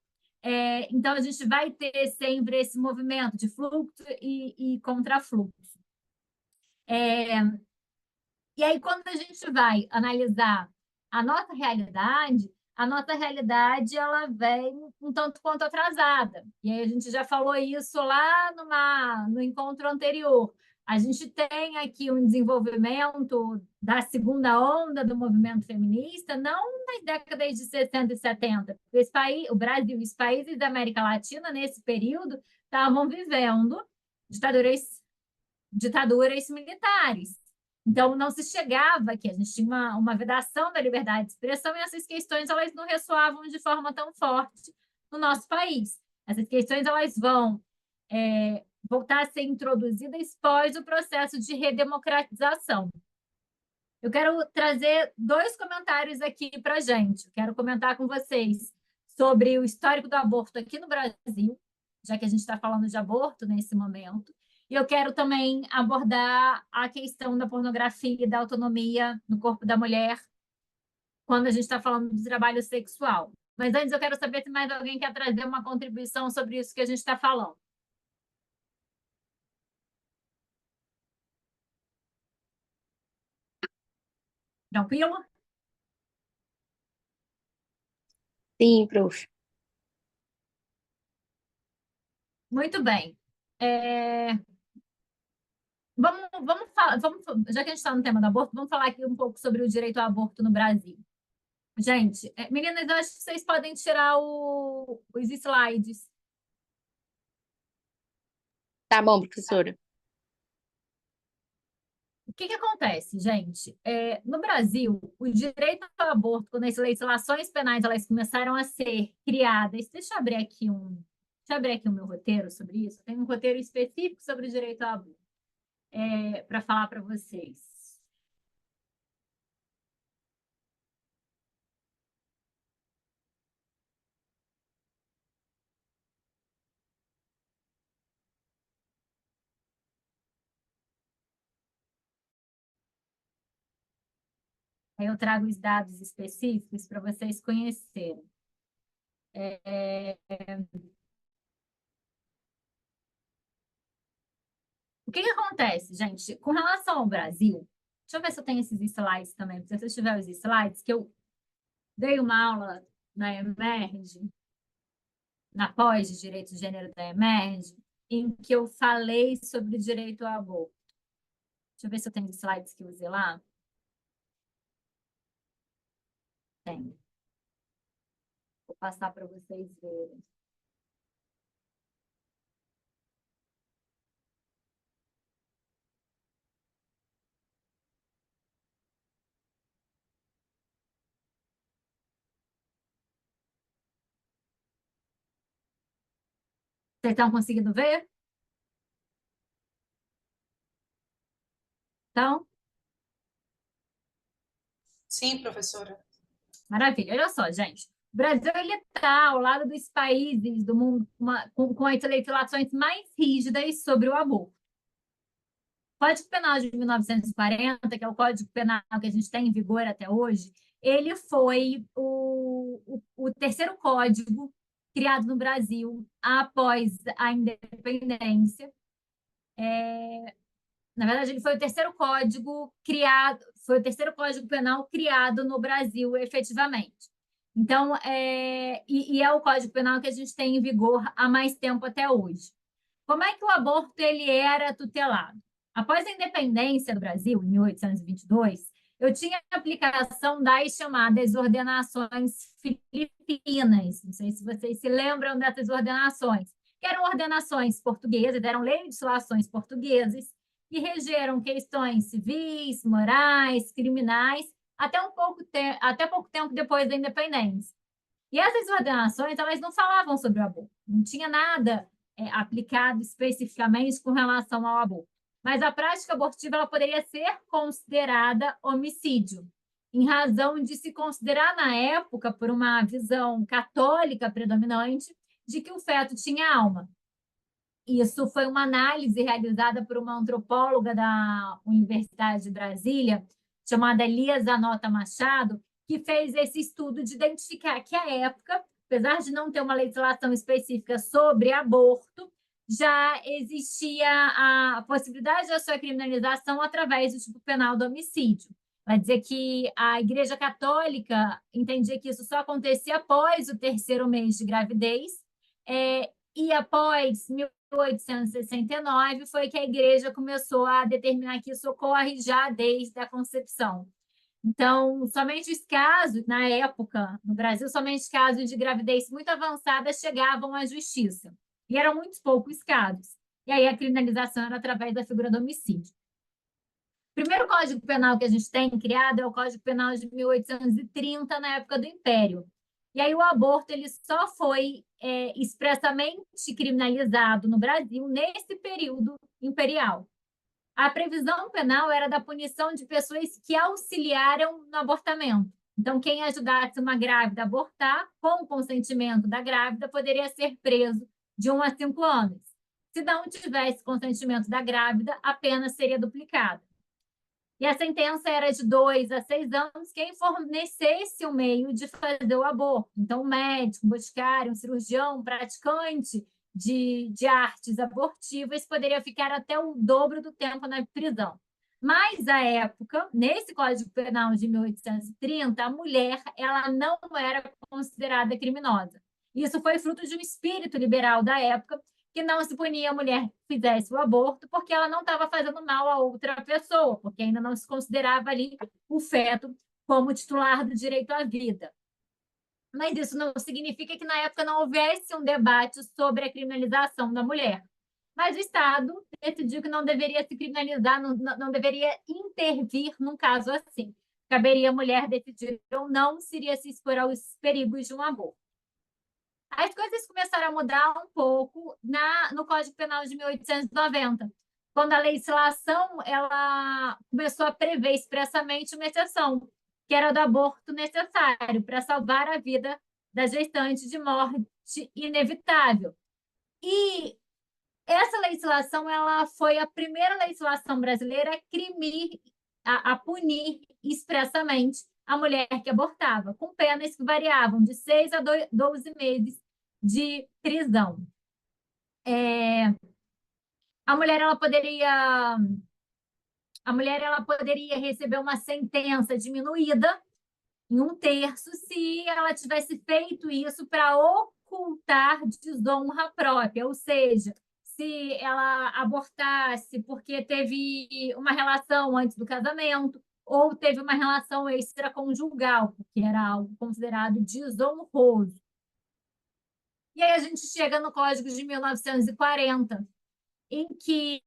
Então, a gente vai ter sempre esse movimento de fluxo e contrafluxo. E aí, quando a gente vai analisar a nossa realidade ela vem um tanto quanto atrasada. E aí a gente já falou isso lá no encontro anterior. A gente tem aqui um desenvolvimento da segunda onda do movimento feminista, não nas décadas de 60 e 70. O Brasil e os países da América Latina, nesse período, estavam vivendo ditaduras militares. Então, não se chegava aqui, a gente tinha uma vedação da liberdade de expressão e essas questões elas não ressoavam de forma tão forte no nosso país. Essas questões elas vão voltar a ser introduzidas pós o processo de redemocratização. Eu quero trazer 2 comentários aqui para a gente. Eu quero comentar com vocês sobre o histórico do aborto aqui no Brasil, já que a gente está falando de aborto nesse momento. E eu quero também abordar a questão da pornografia e da autonomia no corpo da mulher, quando a gente está falando de trabalho sexual. Mas antes eu quero saber se mais alguém quer trazer uma contribuição sobre isso que a gente está falando. Tranquilo? Sim, prof. Muito bem. Já que a gente está no tema do aborto, vamos falar aqui um pouco sobre o direito ao aborto no Brasil. Gente, meninas, eu acho que vocês podem tirar os slides. Tá bom, professora. O que acontece, gente? No Brasil, o direito ao aborto, quando as legislações penais elas começaram a ser criadas, deixa eu abrir aqui o meu roteiro sobre isso. Tem um roteiro específico sobre o direito ao aborto para falar para vocês. Aí eu trago os dados específicos para vocês conhecerem. O que acontece, gente? Com relação ao Brasil, deixa eu ver se eu tenho esses slides também, porque se eu tiver os slides, que eu dei uma aula na Emerge, na pós de Direito de Gênero da Emerge, em que eu falei sobre o direito ao aborto. Deixa eu ver se eu tenho slides que eu usei lá. Tenho. passar para vocês verem. Vocês estão conseguindo ver? Então, Sim, professora. maravilha. Olha só, gente. O Brasil está ao lado dos países do mundo com as legislações mais rígidas sobre o aborto. O Código Penal de 1940, que é o Código Penal que a gente tem em vigor até hoje, ele foi o terceiro código criado no Brasil após a independência. Na verdade, ele foi o terceiro código criado, foi o terceiro código penal criado no Brasil, efetivamente. Então, é o Código Penal que a gente tem em vigor há mais tempo até hoje. Como é que o aborto ele era tutelado? Após a independência do Brasil, em 1822, eu tinha a aplicação das chamadas ordenações filipinas. Não sei se vocês se lembram dessas ordenações, que eram ordenações portuguesas, eram legislações portuguesas, que regeram questões civis, morais, criminais, até pouco tempo depois da independência. E essas ordenações, elas não falavam sobre o aborto, não tinha nada aplicado especificamente com relação ao aborto. Mas a prática abortiva ela poderia ser considerada homicídio, em razão de se considerar, na época, por uma visão católica predominante, de que o feto tinha alma. Isso foi uma análise realizada por uma antropóloga da Universidade de Brasília, chamada Lia Zanota Machado, que fez esse estudo de identificar que, à época, apesar de não ter uma legislação específica sobre aborto, já existia a possibilidade da sua criminalização através do tipo penal do homicídio. Vai dizer que a Igreja Católica entendia que isso só acontecia após o terceiro mês de gravidez, e após 1869 foi que a Igreja começou a determinar que isso ocorre já desde a concepção. Então, somente os casos, na época, no Brasil, somente casos de gravidez muito avançada chegavam à justiça. E eram muito poucos casos. E aí a criminalização era através da figura do homicídio. O primeiro Código Penal que a gente tem criado é o Código Penal de 1830, na época do Império. E aí o aborto ele só foi expressamente criminalizado no Brasil nesse período imperial. A previsão penal era da punição de pessoas que auxiliaram no abortamento. Então, quem ajudasse uma grávida a abortar, com o consentimento da grávida, poderia ser preso de 1 a 5 anos. Se não tivesse consentimento da grávida, a pena seria duplicada. E a sentença era de 2 a 6 anos quem fornecesse o meio de fazer o aborto. Então, um médico, um boticário, um cirurgião, um praticante de artes abortivas poderia ficar até o dobro do tempo na prisão. Mas, à época, nesse Código Penal de 1830, a mulher ela não era considerada criminosa. Isso foi fruto de um espírito liberal da época, que não se punia a mulher que fizesse o aborto porque ela não estava fazendo mal a outra pessoa, porque ainda não se considerava ali o feto como titular do direito à vida. Mas isso não significa que na época não houvesse um debate sobre a criminalização da mulher. Mas o Estado decidiu que não deveria se criminalizar, não deveria intervir num caso assim. Caberia a mulher decidir ou não se iria se expor aos perigos de um aborto. As coisas começaram a mudar um pouco no Código Penal de 1890, quando a legislação ela começou a prever expressamente uma exceção, que era do aborto necessário para salvar a vida da gestante de morte inevitável. E essa legislação ela foi a primeira legislação brasileira a punir expressamente a mulher que abortava, com penas que variavam de 6 a 12 meses de prisão. A mulher ela poderia receber uma sentença diminuída em 1/3 se ela tivesse feito isso para ocultar desonra própria, ou seja, se ela abortasse porque teve uma relação antes do casamento ou teve uma relação extraconjugal, porque era algo considerado desonroso. E aí a gente chega no Código de 1940, em que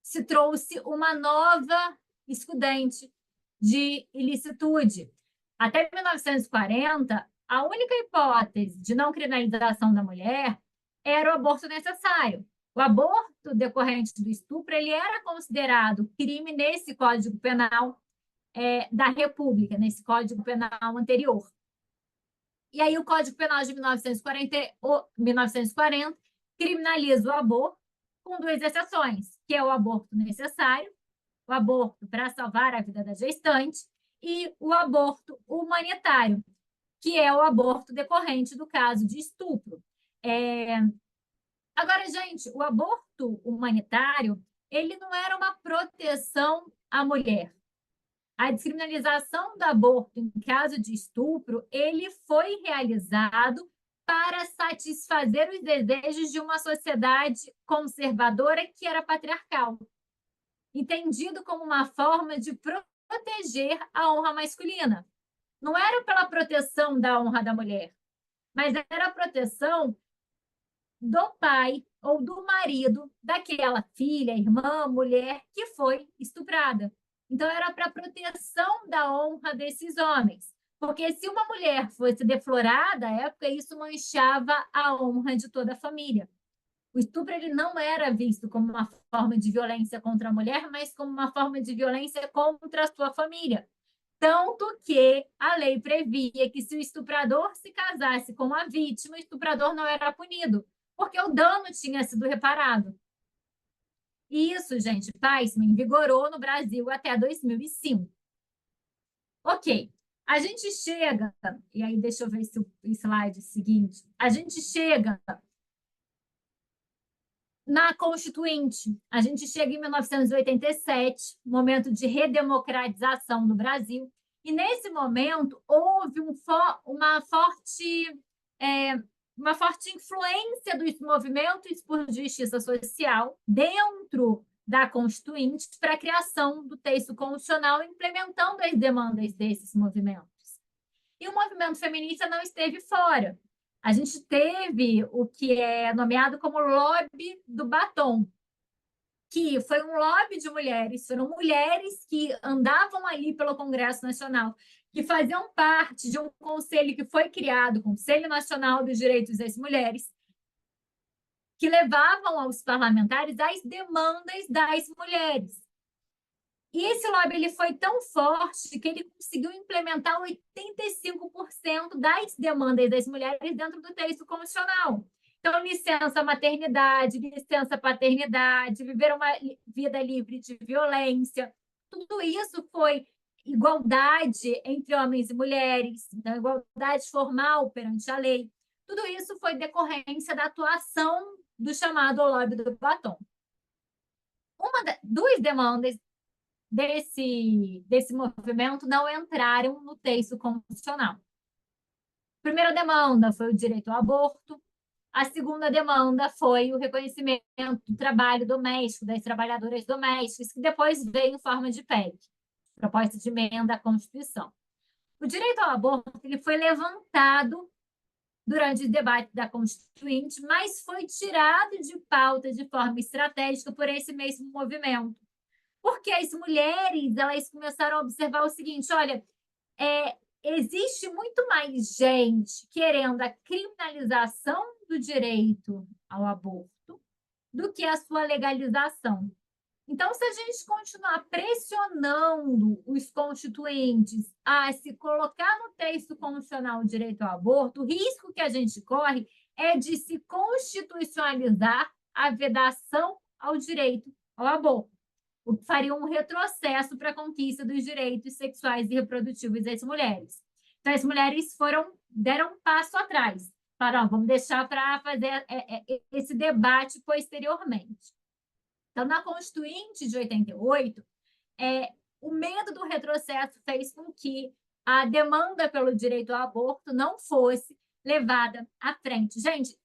se trouxe uma nova excludente de ilicitude. Até 1940, a única hipótese de não criminalização da mulher era o aborto necessário. O aborto decorrente do estupro ele era considerado crime nesse Código Penal da República, nesse Código Penal anterior. E aí o Código Penal de 1940 criminaliza o aborto com duas exceções, que é o aborto necessário, o aborto para salvar a vida da gestante, e o aborto humanitário, que é o aborto decorrente do caso de estupro. Agora, gente, o aborto humanitário, ele não era uma proteção à mulher. A descriminalização do aborto em caso de estupro, ele foi realizado para satisfazer os desejos de uma sociedade conservadora que era patriarcal, entendido como uma forma de proteger a honra masculina. Não era pela proteção da honra da mulher, mas era a proteção do pai ou do marido daquela filha, irmã, mulher que foi estuprada. Então, era para a proteção da honra desses homens. Porque se uma mulher fosse deflorada, à época, isso manchava a honra de toda a família. O estupro ele não era visto como uma forma de violência contra a mulher, mas como uma forma de violência contra a sua família. Tanto que a lei previa que se o estuprador se casasse com a vítima, o estuprador não era punido, porque o dano tinha sido reparado. E isso, gente, Weissmann vigorou no Brasil até 2005. Ok, a gente chega, e aí deixa eu ver se o slide seguinte, a gente chega na Constituinte, a gente chega em 1987, momento de redemocratização do Brasil, e nesse momento houve uma forte influência dos movimentos por justiça social dentro da Constituinte para a criação do texto constitucional, implementando as demandas desses movimentos. E o movimento feminista não esteve fora. A gente teve o que é nomeado como lobby do batom, que foi um lobby de mulheres, foram mulheres que andavam ali pelo Congresso Nacional, que faziam parte de um conselho que foi criado, o Conselho Nacional dos Direitos das Mulheres, que levavam aos parlamentares as demandas das mulheres. E esse lobby ele foi tão forte que ele conseguiu implementar 85% das demandas das mulheres dentro do texto constitucional. Então, licença maternidade, licença paternidade, viver uma vida livre de violência, tudo isso foi igualdade entre homens e mulheres, então, igualdade formal perante a lei. Tudo isso foi decorrência da atuação do chamado lobby do batom. Duas demandas desse movimento não entraram no texto constitucional. A primeira demanda foi o direito ao aborto, a segunda demanda foi o reconhecimento do trabalho doméstico, das trabalhadoras domésticas, que depois veio em forma de PEC, proposta de emenda à Constituição. O direito ao aborto ele foi levantado durante o debate da Constituinte, mas foi tirado de pauta de forma estratégica por esse mesmo movimento. Porque as mulheres elas começaram a observar o seguinte, olha, existe muito mais gente querendo a criminalização do direito ao aborto do que a sua legalização. Então, se a gente continuar pressionando os constituintes a se colocar no texto constitucional o direito ao aborto, o risco que a gente corre é de se constitucionalizar a vedação ao direito ao aborto, o que faria um retrocesso para a conquista dos direitos sexuais e reprodutivos das mulheres. Então, as mulheres deram um passo atrás, falaram, vamos deixar para fazer esse debate posteriormente. Então, na Constituinte de 88, o medo do retrocesso fez com que a demanda pelo direito ao aborto não fosse levada à frente. Gente,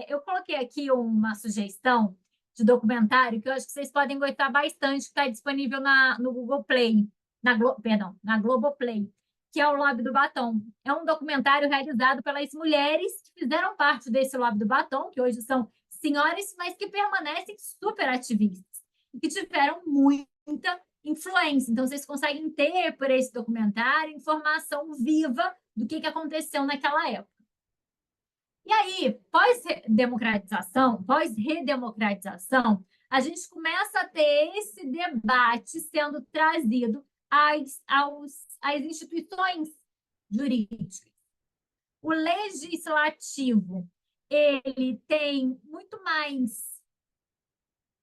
eu coloquei aqui uma sugestão de documentário que eu acho que vocês podem gostar bastante, que está disponível no Google Play, na Globoplay, que é o Lobby do Batom. É um documentário realizado pelas mulheres que fizeram parte desse Lobby do Batom, que hoje são senhoras, mas que permanecem super ativistas e que tiveram muita influência. Então, vocês conseguem ter, por esse documentário, informação viva do que aconteceu naquela época. E aí, pós-redemocratização, a gente começa a ter esse debate sendo trazido às instituições jurídicas. O legislativo, ele tem muito mais,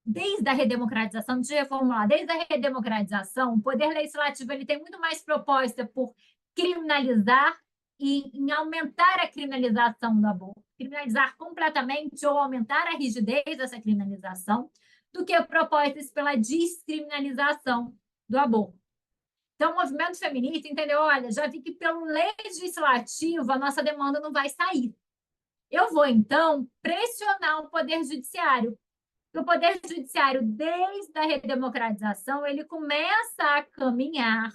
desde a redemocratização, deixa eu reformular, desde a redemocratização, o poder legislativo ele tem muito mais proposta por criminalizar e em aumentar a criminalização do aborto, criminalizar completamente ou aumentar a rigidez dessa criminalização, do que propostas pela descriminalização do aborto. Então, o movimento feminista entendeu, olha, já vi que pelo legislativo a nossa demanda não vai sair. Eu vou, então, pressionar o Poder Judiciário. O Poder Judiciário, desde a redemocratização, ele começa a caminhar,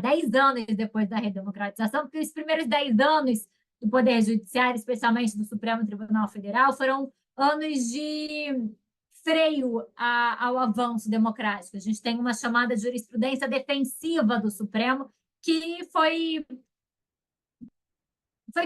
10 anos depois da redemocratização, porque os primeiros 10 anos do Poder Judiciário, especialmente do Supremo Tribunal Federal, foram anos de freio ao avanço democrático. A gente tem uma chamada jurisprudência defensiva do Supremo, que foi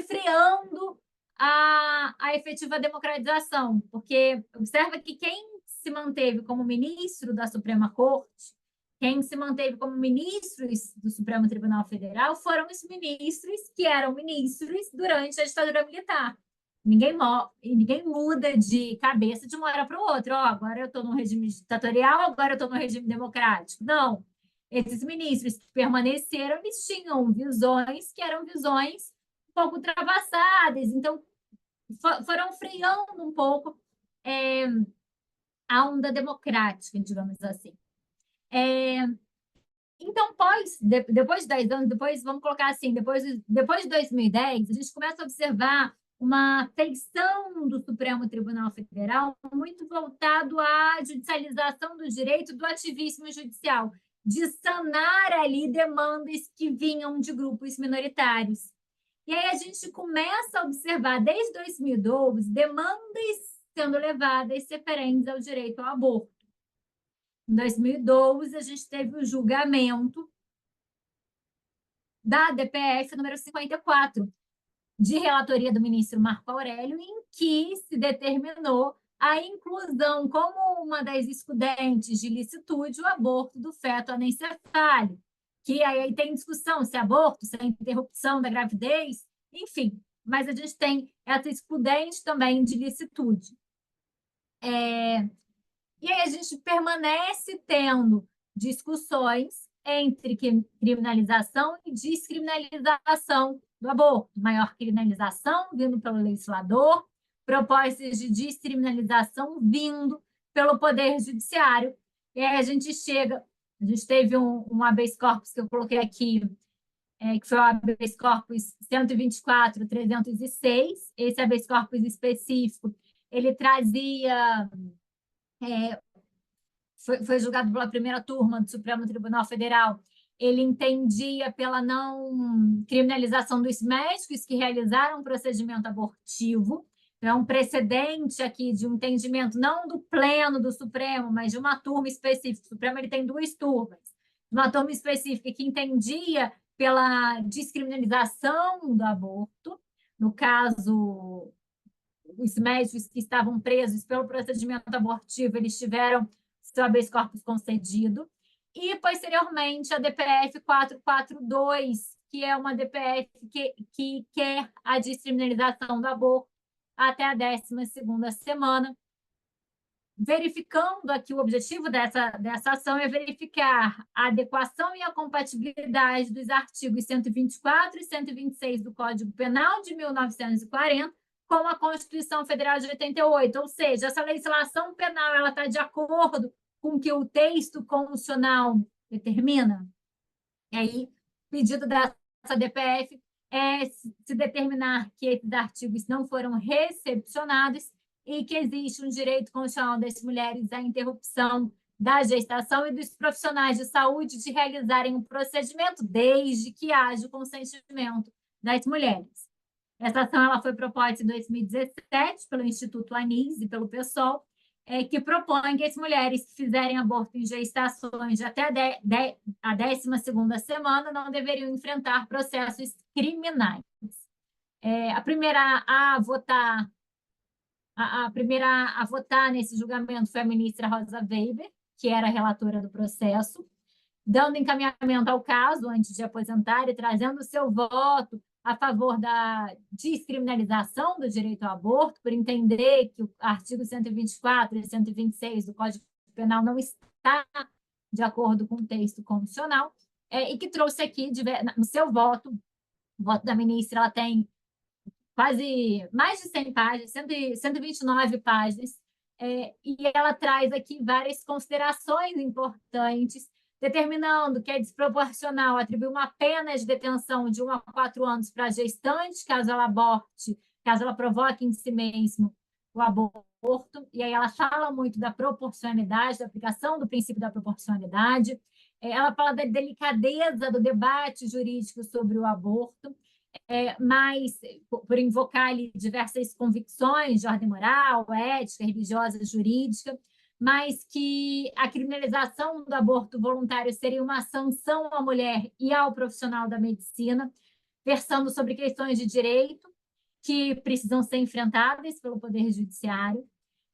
freando a efetiva democratização, porque observa que quem se manteve como ministro da Suprema Corte, quem se manteve como ministros do Supremo Tribunal Federal foram os ministros que eram ministros durante a ditadura militar. Ninguém muda de cabeça de uma hora para o outro. Agora eu estou no regime ditatorial, agora eu estou no regime democrático. Não. Esses ministros que permaneceram, eles tinham visões que eram visões um pouco ultrapassadas. Então, foram freando um pouco a onda democrática, digamos assim. Então, depois de 10 anos, vamos colocar assim, depois de 2010, a gente começa a observar uma feição do Supremo Tribunal Federal muito voltado à judicialização do direito do ativismo judicial, de sanar ali demandas que vinham de grupos minoritários. E aí a gente começa a observar, desde 2012, demandas sendo levadas referentes ao direito ao aborto. Em 2012, a gente teve o julgamento da DPF número 54, de relatoria do ministro Marco Aurélio, em que se determinou a inclusão como uma das excludentes de licitude o aborto do feto anencefálico, que aí tem discussão se é aborto, se é interrupção da gravidez, enfim, mas a gente tem essa excludente também de licitude. E aí a gente permanece tendo discussões entre criminalização e descriminalização do aborto, maior criminalização vindo pelo legislador, propostas de descriminalização vindo pelo Poder Judiciário. E aí a gente teve um habeas corpus que eu coloquei aqui, que foi o habeas corpus 124.306. Esse habeas corpus específico, ele trazia... foi julgado pela primeira turma do Supremo Tribunal Federal. Ele entendia pela não criminalização dos médicos que realizaram um procedimento abortivo. Então, é um precedente aqui de um entendimento não do pleno do Supremo, mas de uma turma específica. O Supremo ele tem 2 turmas. Uma turma específica que entendia pela descriminalização do aborto, no caso, os médicos que estavam presos pelo procedimento abortivo, eles tiveram seu habeas corpus concedido, e, posteriormente, a DPF 442, que é uma DPF que quer a descriminalização do aborto até a 12ª semana. Verificando aqui, o objetivo dessa ação é verificar a adequação e a compatibilidade dos artigos 124 e 126 do Código Penal de 1940 com a Constituição Federal de 88, ou seja, essa legislação penal ela está de acordo com o que o texto constitucional determina. E aí, o pedido dessa DPF é se determinar que esses artigos não foram recepcionados e que existe um direito constitucional das mulheres à interrupção da gestação e dos profissionais de saúde de realizarem o procedimento desde que haja o consentimento das mulheres. Essa ação ela foi proposta em 2017 pelo Instituto Anis e pelo PSOL, que propõe que as mulheres que fizerem aborto em gestações até a 12ª semana não deveriam enfrentar processos criminais. A primeira a votar nesse julgamento foi a ministra Rosa Weber, que era a relatora do processo, dando encaminhamento ao caso antes de aposentar e trazendo o seu voto a favor da descriminalização do direito ao aborto, por entender que o artigo 124 e 126 do Código Penal não está de acordo com o texto constitucional, e que trouxe aqui, no seu voto, o voto da ministra, ela tem quase mais de 100 páginas, 129 páginas, e ela traz aqui várias considerações importantes, determinando que é desproporcional atribuir uma pena de detenção de 1 a 4 anos para a gestante, caso ela aborte, caso ela provoque em si mesmo o aborto, e aí ela fala muito da proporcionalidade, da aplicação do princípio da proporcionalidade, ela fala da delicadeza do debate jurídico sobre o aborto, mas por invocar ali diversas convicções de ordem moral, ética, religiosa, jurídica, mas que a criminalização do aborto voluntário seria uma sanção à mulher e ao profissional da medicina, versando sobre questões de direito que precisam ser enfrentadas pelo Poder Judiciário,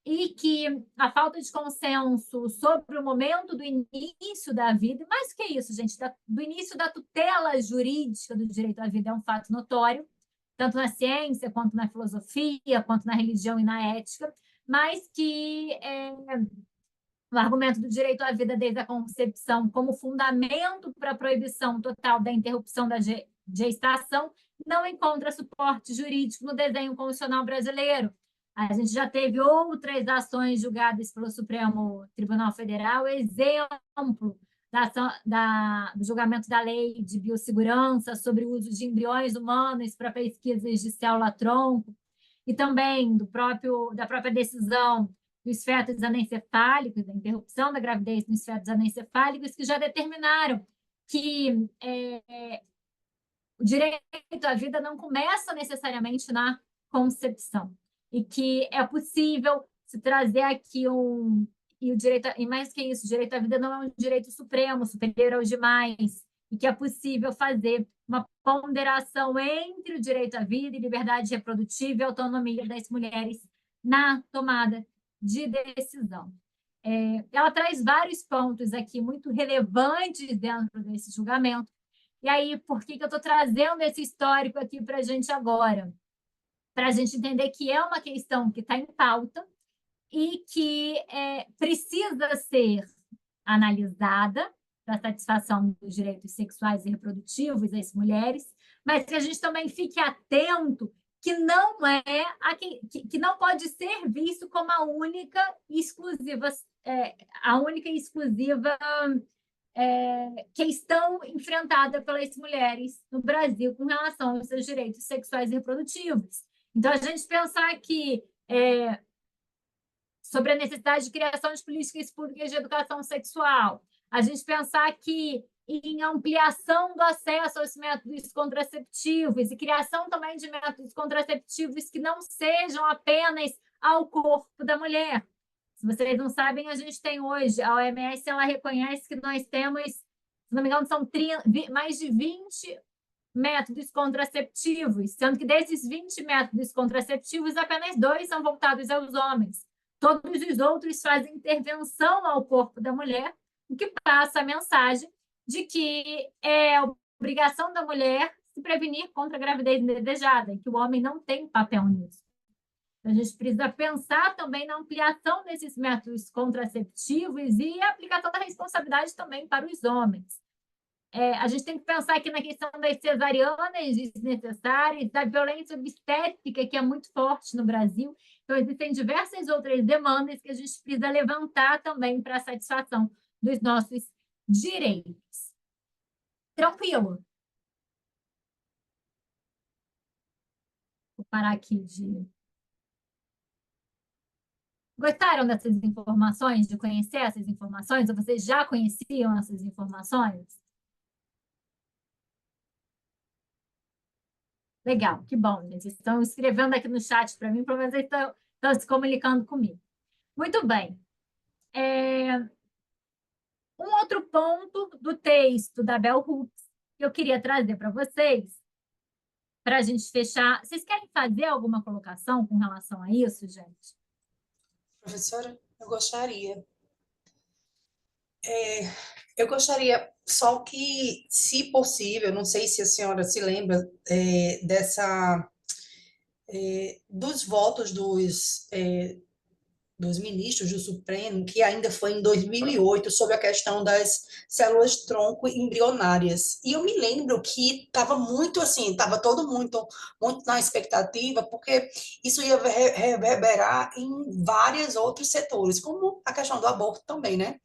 e que a falta de consenso sobre o momento do início da vida, mais que isso, gente, do início da tutela jurídica do direito à vida é um fato notório, tanto na ciência, quanto na filosofia, quanto na religião e na ética, mas que o argumento do direito à vida desde a concepção como fundamento para a proibição total da interrupção da gestação não encontra suporte jurídico no desenho constitucional brasileiro. A gente já teve outras ações julgadas pelo Supremo Tribunal Federal, exemplo do julgamento da lei de biossegurança sobre o uso de embriões humanos para pesquisas de célula-tronco, e também da própria decisão dos fetos anencefálicos, da interrupção da gravidez nos fetos anencefálicos, que já determinaram que o direito à vida não começa necessariamente na concepção, e que é possível se trazer aqui e mais que isso, o direito à vida não é um direito supremo, superior aos demais, e que é possível fazer uma ponderação entre o direito à vida e liberdade reprodutiva e autonomia das mulheres na tomada de decisão. Ela traz vários pontos aqui muito relevantes dentro desse julgamento. E aí, por que eu estou trazendo esse histórico aqui para a gente agora? Para a gente entender que é uma questão que está em pauta e que precisa ser analisada para a satisfação dos direitos sexuais e reprodutivos das mulheres, mas que a gente também fique atento que não pode ser visto como a única e exclusiva questão enfrentada pelas mulheres no Brasil com relação aos seus direitos sexuais e reprodutivos. Então, a gente pensar aqui sobre a necessidade de criação de políticas públicas de educação sexual, a gente pensar aqui em ampliação do acesso aos métodos contraceptivos e criação também de métodos contraceptivos que não sejam apenas ao corpo da mulher. Se vocês não sabem, a gente tem hoje, a OMS ela reconhece que nós temos, se não me engano, são mais de 20 métodos contraceptivos, sendo que desses 20 métodos contraceptivos, apenas 2 são voltados aos homens. Todos os outros fazem intervenção ao corpo da mulher, o que passa a mensagem de que é obrigação da mulher se prevenir contra a gravidez indesejada, e que o homem não tem papel nisso. A gente precisa pensar também na ampliação desses métodos contraceptivos e a aplicação da responsabilidade também para os homens. A gente tem que pensar aqui na questão das cesarianas desnecessárias, da violência obstétrica, que é muito forte no Brasil. Então, existem diversas outras demandas que a gente precisa levantar também para a satisfação dos nossos direitos. Tranquilo? Vou parar aqui de Gostaram dessas informações, de conhecer essas informações? Ou vocês já conheciam essas informações? Legal, que bom, gente. Estão escrevendo aqui no chat para mim, para vocês estão se comunicando comigo. Muito bem. Um outro ponto do texto da Bell Hooks que eu queria trazer para vocês, para a gente fechar. Vocês querem fazer alguma colocação com relação a isso, gente? Professora, eu gostaria. Eu gostaria só que, se possível, não sei se a senhora se lembra dos votos dos ministros do Supremo, que ainda foi em 2008, sobre a questão das células tronco embrionárias. E eu me lembro que estava muito assim, estava todo muito na expectativa, porque isso ia reverberar em vários outros setores, como a questão do aborto também, né?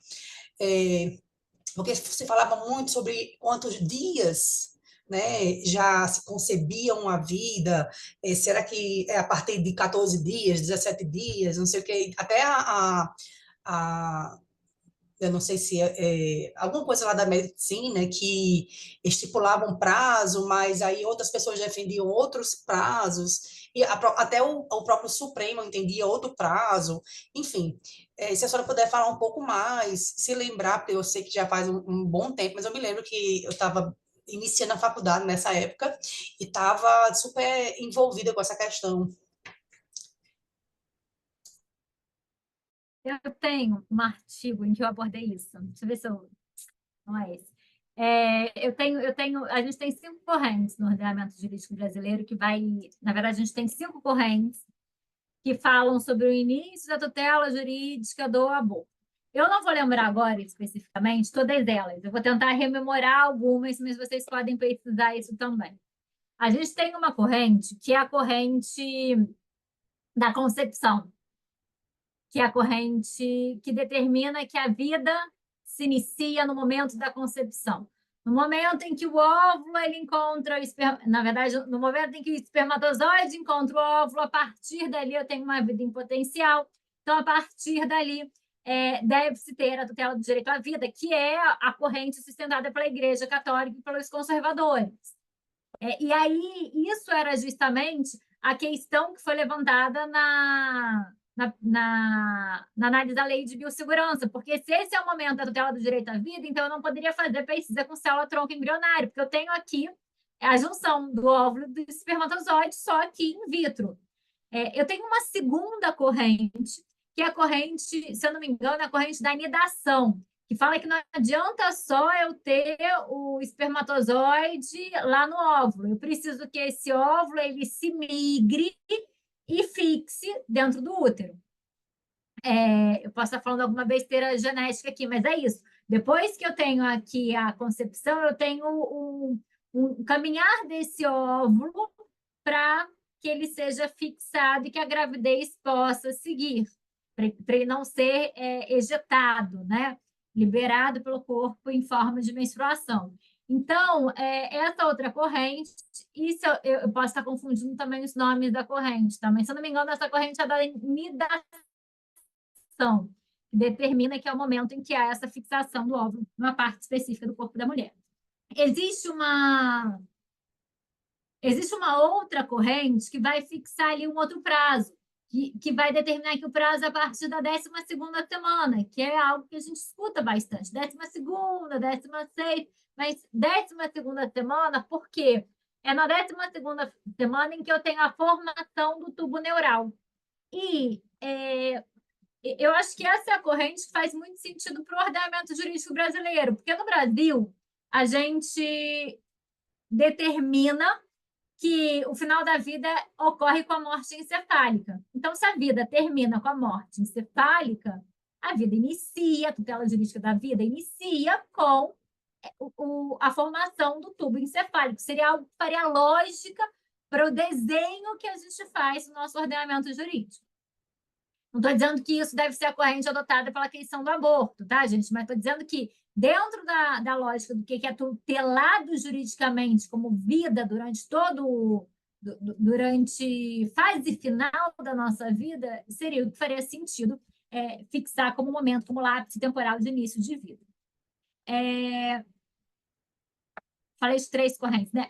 Porque se falava muito sobre quantos dias, né, já se concebia uma vida, será que é a partir de 14 dias, 17 dias, não sei o quê, até a eu não sei se alguma coisa lá da medicina que estipulava um prazo, mas aí outras pessoas defendiam outros prazos, e até o próprio Supremo entendia outro prazo, enfim. Se a senhora puder falar um pouco mais, se lembrar, porque eu sei que já faz um bom tempo, mas eu me lembro que eu estava iniciando a faculdade nessa época e estava super envolvida com essa questão. Eu tenho um artigo em que eu abordei isso. Deixa eu ver se eu... Não é esse. A gente tem 5 correntes no ordenamento jurídico brasileiro que vai... Na verdade, a gente tem 5 correntes que falam sobre o início da tutela jurídica do aborto. Eu não vou lembrar agora especificamente todas elas. Eu vou tentar rememorar algumas, mas vocês podem pesquisar isso também. A gente tem uma corrente que é a corrente da concepção, que é a corrente que determina que a vida se inicia no momento da concepção. No momento em que o óvulo ele encontra o na verdade, no momento em que o espermatozoide encontra o óvulo, a partir dali eu tenho uma vida em potencial. Então, a partir dali, deve-se ter a tutela do direito à vida, que é a corrente sustentada pela Igreja Católica e pelos conservadores. E aí, isso era justamente a questão que foi levantada na análise da lei de biossegurança, porque se esse é o momento da tutela do direito à vida, então eu não poderia fazer pesquisa com célula tronco embrionário, porque eu tenho aqui a junção do óvulo e do espermatozoide só aqui in vitro. Eu tenho uma segunda corrente, que é a corrente, se eu não me engano, é a corrente da anidação, que fala que não adianta só eu ter o espermatozoide lá no óvulo, eu preciso que esse óvulo ele se migre e fixe dentro do útero. Eu posso estar falando alguma besteira genética aqui, mas é isso. Depois que eu tenho aqui a concepção, eu tenho um caminhar desse óvulo para que ele seja fixado e que a gravidez possa seguir, para ele não ser ejetado, né? Liberado pelo corpo em forma de menstruação. Então, essa outra corrente, isso eu posso estar confundindo também os nomes da corrente, tá? Mas, se eu não me engano, essa corrente é da nidação, que determina que é o momento em que há essa fixação do óvulo numa parte específica do corpo da mulher. Existe uma outra corrente que vai fixar ali um outro prazo, que vai determinar que o prazo é a partir da 12ª semana, que é algo que a gente escuta bastante. 12ª, 16ª, mas 12ª semana, por quê? É na 12ª semana em que eu tenho a formação do tubo neural. E eu acho que essa é a corrente que faz muito sentido para o ordenamento jurídico brasileiro, porque no Brasil a gente determina que o final da vida ocorre com a morte encefálica. Então, se a vida termina com a morte encefálica, a vida inicia, a tutela jurídica da vida inicia com a formação do tubo encefálico. Seria algo que faria lógica para o desenho que a gente faz no nosso ordenamento jurídico. Não estou dizendo que isso deve ser a corrente adotada pela questão do aborto, tá, gente? Mas estou dizendo que, dentro da lógica do que é tutelado juridicamente como vida durante todo durante fase final da nossa vida, seria o que faria sentido fixar como momento, como lápis temporal de início de vida. Falei de 3 correntes, né?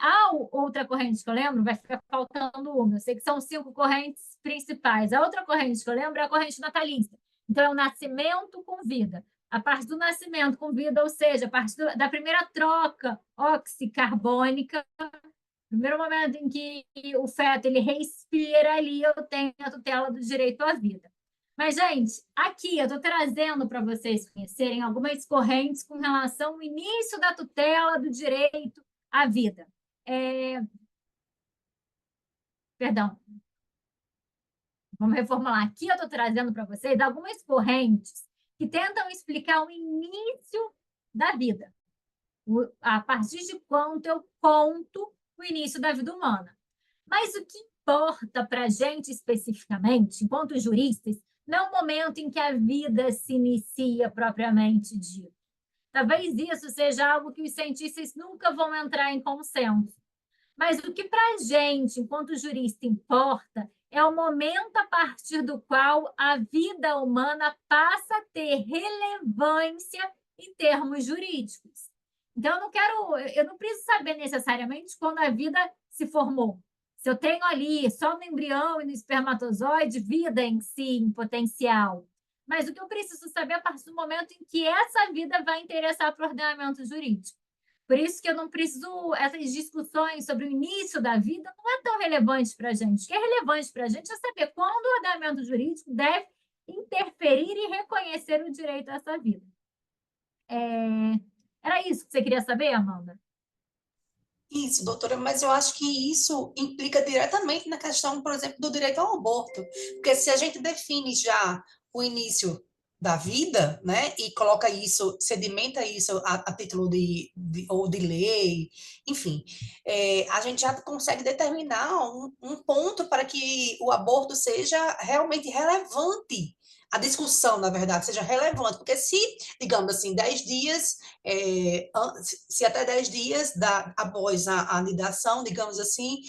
Outra corrente que eu lembro, vai ficar faltando uma. Eu sei que são 5 correntes principais. A outra corrente que eu lembro é a corrente natalícia. Então, é o nascimento com vida. A parte do nascimento com vida, ou seja, a parte da primeira troca oxicarbônica, primeiro momento em que o feto ele respira ali, eu tenho a tutela do direito à vida. Mas, gente, aqui eu estou trazendo para vocês conhecerem algumas correntes com relação ao início da tutela do direito à vida. Perdão. Vamos reformular. Aqui eu estou trazendo para vocês algumas correntes que tentam explicar o início da vida. A partir de quando eu conto o início da vida humana. Mas o que importa para a gente especificamente, enquanto juristas, não é o momento em que a vida se inicia propriamente dito. Talvez isso seja algo que os cientistas nunca vão entrar em consenso. Mas o que para a gente, enquanto jurista, importa é o momento a partir do qual a vida humana passa a ter relevância em termos jurídicos. Então, eu não preciso saber necessariamente quando a vida se formou. Se eu tenho ali, só no embrião e no espermatozoide, vida em si, em potencial. Mas o que eu preciso saber é a partir do momento em que essa vida vai interessar para o ordenamento jurídico. Por isso que eu não preciso... Essas discussões sobre o início da vida não é tão relevante para a gente. O que é relevante para a gente é saber quando o ordenamento jurídico deve interferir e reconhecer o direito a essa vida. Era isso que você queria saber, Amanda? Isso, doutora, mas eu acho que isso implica diretamente na questão, por exemplo, do direito ao aborto. Porque se a gente define já o início da vida, né, e coloca isso, sedimenta isso a título ou de lei, enfim, a gente já consegue determinar um ponto para que o aborto seja realmente relevante. A discussão, na verdade, seja relevante, porque se, digamos assim, 10 dias, se até 10 dias após a anidação, digamos assim,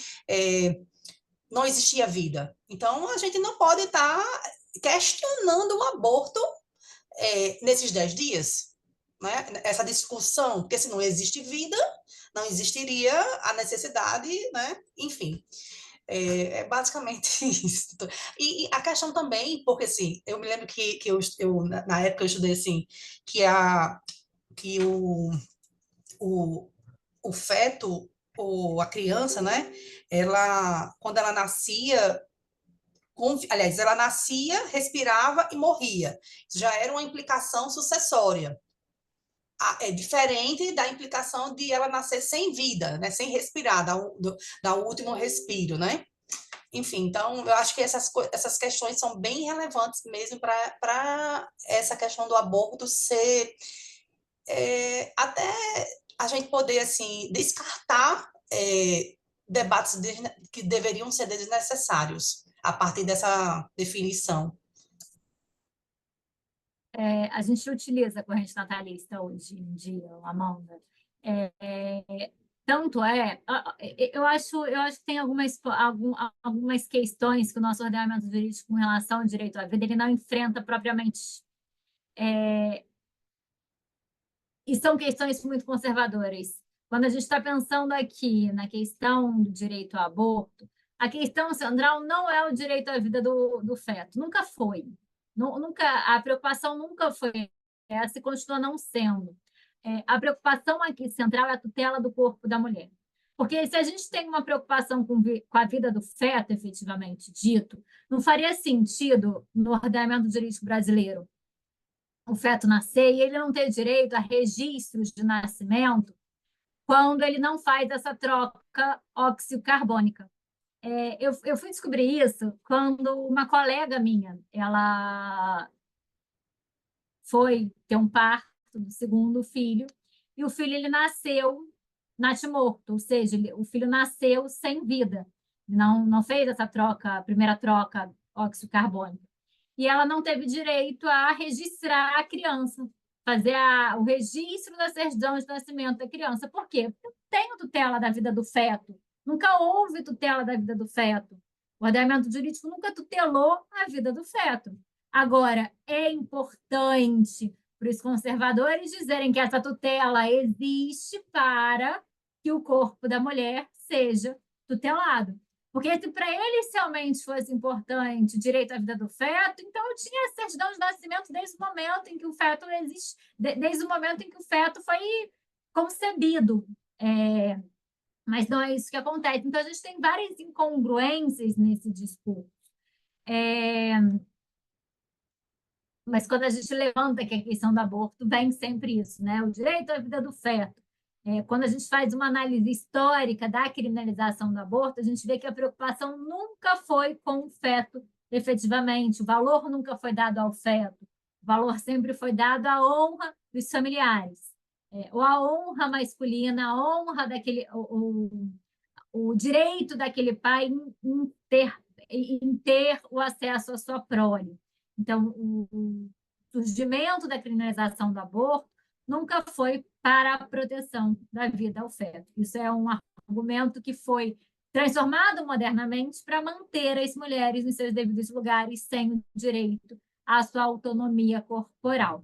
não existia vida. Então, a gente não pode estar questionando o aborto nesses 10 dias, né? Essa discussão, porque se não existe vida, não existiria a necessidade, né? Enfim. Basicamente isso. E a questão também, porque assim, eu me lembro que na época eu estudei assim, que o feto, ou a criança, né, quando ela nascia, aliás, ela nascia, respirava e morria. Já era uma implicação sucessória. É diferente da implicação de ela nascer sem vida, né, sem respirar, dar o último respiro, né? Enfim, então, eu acho que essas questões são bem relevantes mesmo para essa questão do aborto ser até a gente poder, assim, descartar debates que deveriam ser desnecessários a partir dessa definição. A gente utiliza a corrente natalista hoje em dia, Amanda. Tanto eu acho que tem algumas questões que o nosso ordenamento jurídico com relação ao direito à vida ele não enfrenta propriamente. E são questões muito conservadoras. Quando a gente está pensando aqui na questão do direito ao aborto, a questão central não é o direito à vida do feto, nunca foi. A preocupação nunca foi essa e continua não sendo. A preocupação aqui central é a tutela do corpo da mulher. Porque se a gente tem uma preocupação com a vida do feto, efetivamente dito, não faria sentido no ordenamento jurídico brasileiro o feto nascer e ele não ter direito a registros de nascimento quando ele não faz essa troca oxicarbônica. Eu fui descobrir isso quando uma colega minha, ela foi ter um parto do segundo filho, e o filho ele nasceu natimorto, ou seja, o filho nasceu sem vida, não fez essa troca, a primeira troca oxicarbônica. E ela não teve direito a registrar a criança, fazer o registro da certidão de nascimento da criança. Por quê? Porque eu tenho tutela da vida do feto Nunca houve tutela da vida do feto. O ordenamento jurídico nunca tutelou a vida do feto. Agora, é importante para os conservadores dizerem que essa tutela existe para que o corpo da mulher seja tutelado. Porque se para eles realmente fosse importante o direito à vida do feto, então eu tinha a certidão de nascimento desde o momento em que o feto existe, desde o momento em que o feto foi concebido. Mas não é isso que acontece. Então, a gente tem várias incongruências nesse discurso. Mas quando a gente levanta que a questão do aborto, vem sempre isso, né? O direito à vida do feto. Quando a gente faz uma análise histórica da criminalização do aborto, a gente vê que a preocupação nunca foi com o feto, efetivamente. O valor nunca foi dado ao feto. O valor sempre foi dado à honra dos familiares. Ou à honra masculina, a honra daquele... o direito daquele pai em ter o acesso à sua prole. Então, o surgimento da criminalização do aborto nunca foi para a proteção da vida ao feto. Isso é um argumento que foi transformado modernamente para manter as mulheres nos seus devidos lugares sem o direito à sua autonomia corporal.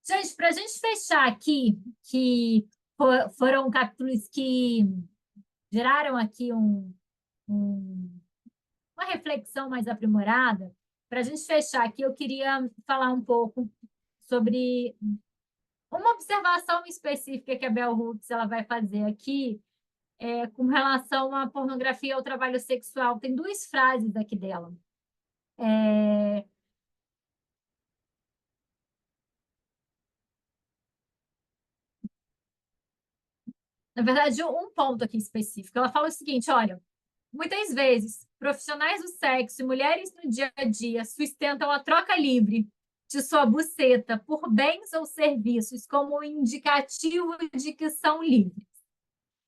Gente, para a gente fechar aqui, que foram capítulos que geraram aqui uma reflexão mais aprimorada, para a gente fechar aqui, eu queria falar um pouco sobre uma observação específica que a Bell Hooks ela vai fazer aqui, com relação à pornografia e ao trabalho sexual. Tem duas frases aqui dela. Na verdade, um ponto aqui específico. Ela fala o seguinte, olha, muitas vezes, profissionais do sexo e mulheres no dia a dia sustentam a troca livre de sua buceta por bens ou serviços como um indicativo de que são livres.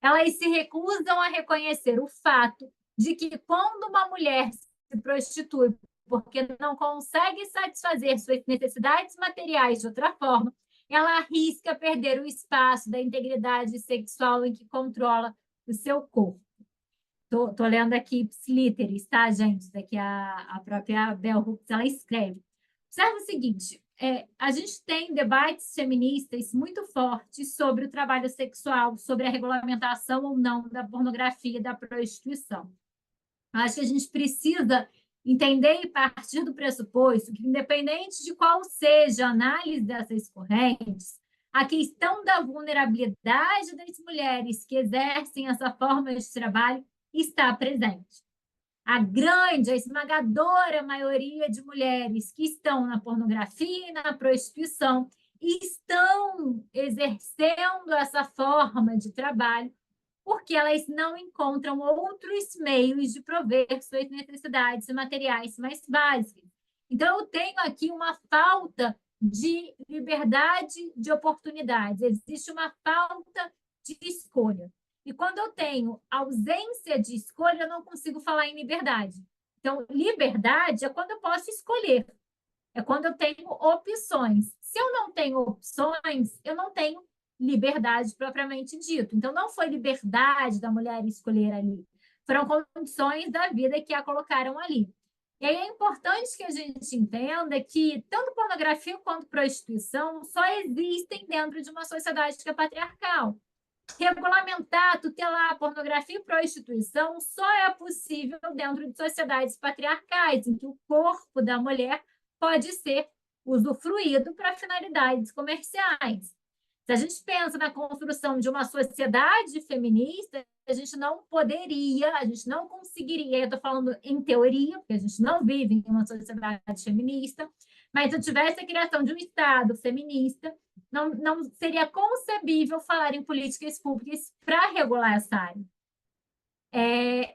Elas se recusam a reconhecer o fato de que quando uma mulher se prostitui porque não consegue satisfazer suas necessidades materiais de outra forma, ela arrisca perder o espaço da integridade sexual em que controla o seu corpo. Estou lendo aqui Literis, tá, gente? Daqui a própria Bell Hooks, ela escreve. Observe o seguinte, a gente tem debates feministas muito fortes sobre o trabalho sexual, sobre a regulamentação ou não da pornografia e da prostituição. Acho que a gente precisa entender e partir do pressuposto que, independente de qual seja a análise dessas correntes, a questão da vulnerabilidade das mulheres que exercem essa forma de trabalho está presente. A grande, a esmagadora maioria de mulheres que estão na pornografia e na prostituição estão exercendo essa forma de trabalho porque elas não encontram outros meios de prover suas necessidades materiais mais básicas. Então, eu tenho aqui uma falta de liberdade de oportunidades, existe uma falta de escolha. E quando eu tenho ausência de escolha, eu não consigo falar em liberdade. Então, liberdade é quando eu posso escolher, é quando eu tenho opções. Se eu não tenho opções, eu não tenho liberdade propriamente dito. Então, não foi liberdade da mulher escolher ali, foram condições da vida que a colocaram ali. E aí é importante que a gente entenda que tanto pornografia quanto prostituição só existem dentro de uma sociedade que é patriarcal. Regulamentar, tutelar a pornografia e prostituição só é possível dentro de sociedades patriarcais, em que o corpo da mulher pode ser usufruído para finalidades comerciais. Se a gente pensa na construção de uma sociedade feminista, a gente não poderia, a gente não conseguiria, eu estou falando em teoria, porque a gente não vive em uma sociedade feminista, mas se eu tivesse a criação de um Estado feminista, não seria concebível falar em políticas públicas para regular essa área.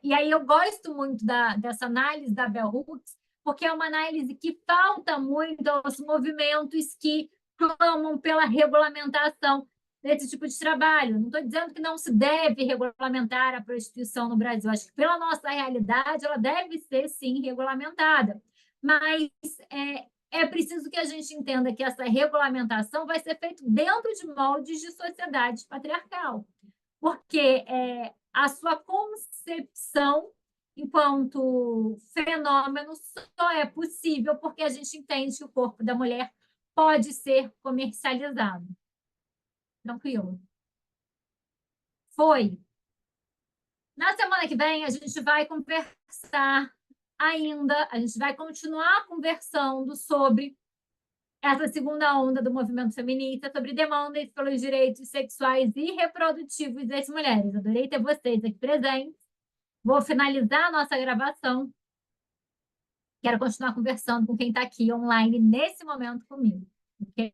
E aí eu gosto muito dessa análise da Bell Hooks, porque é uma análise que falta muito aos movimentos que clamam pela regulamentação desse tipo de trabalho. Não estou dizendo que não se deve regulamentar a prostituição no Brasil. Acho que, pela nossa realidade, ela deve ser, sim, regulamentada. Mas é preciso que a gente entenda que essa regulamentação vai ser feita dentro de moldes de sociedade patriarcal. Porque a sua concepção enquanto fenômeno só é possível porque a gente entende que o corpo da mulher pode ser comercializado. Tranquilo. Foi. Na semana que vem, a gente vai conversar ainda, a gente vai continuar conversando sobre essa segunda onda do movimento feminista, sobre demandas pelos direitos sexuais e reprodutivos das mulheres. Adorei ter vocês aqui presentes. Vou finalizar a nossa gravação. Quero continuar conversando com quem está aqui online nesse momento comigo. Ok?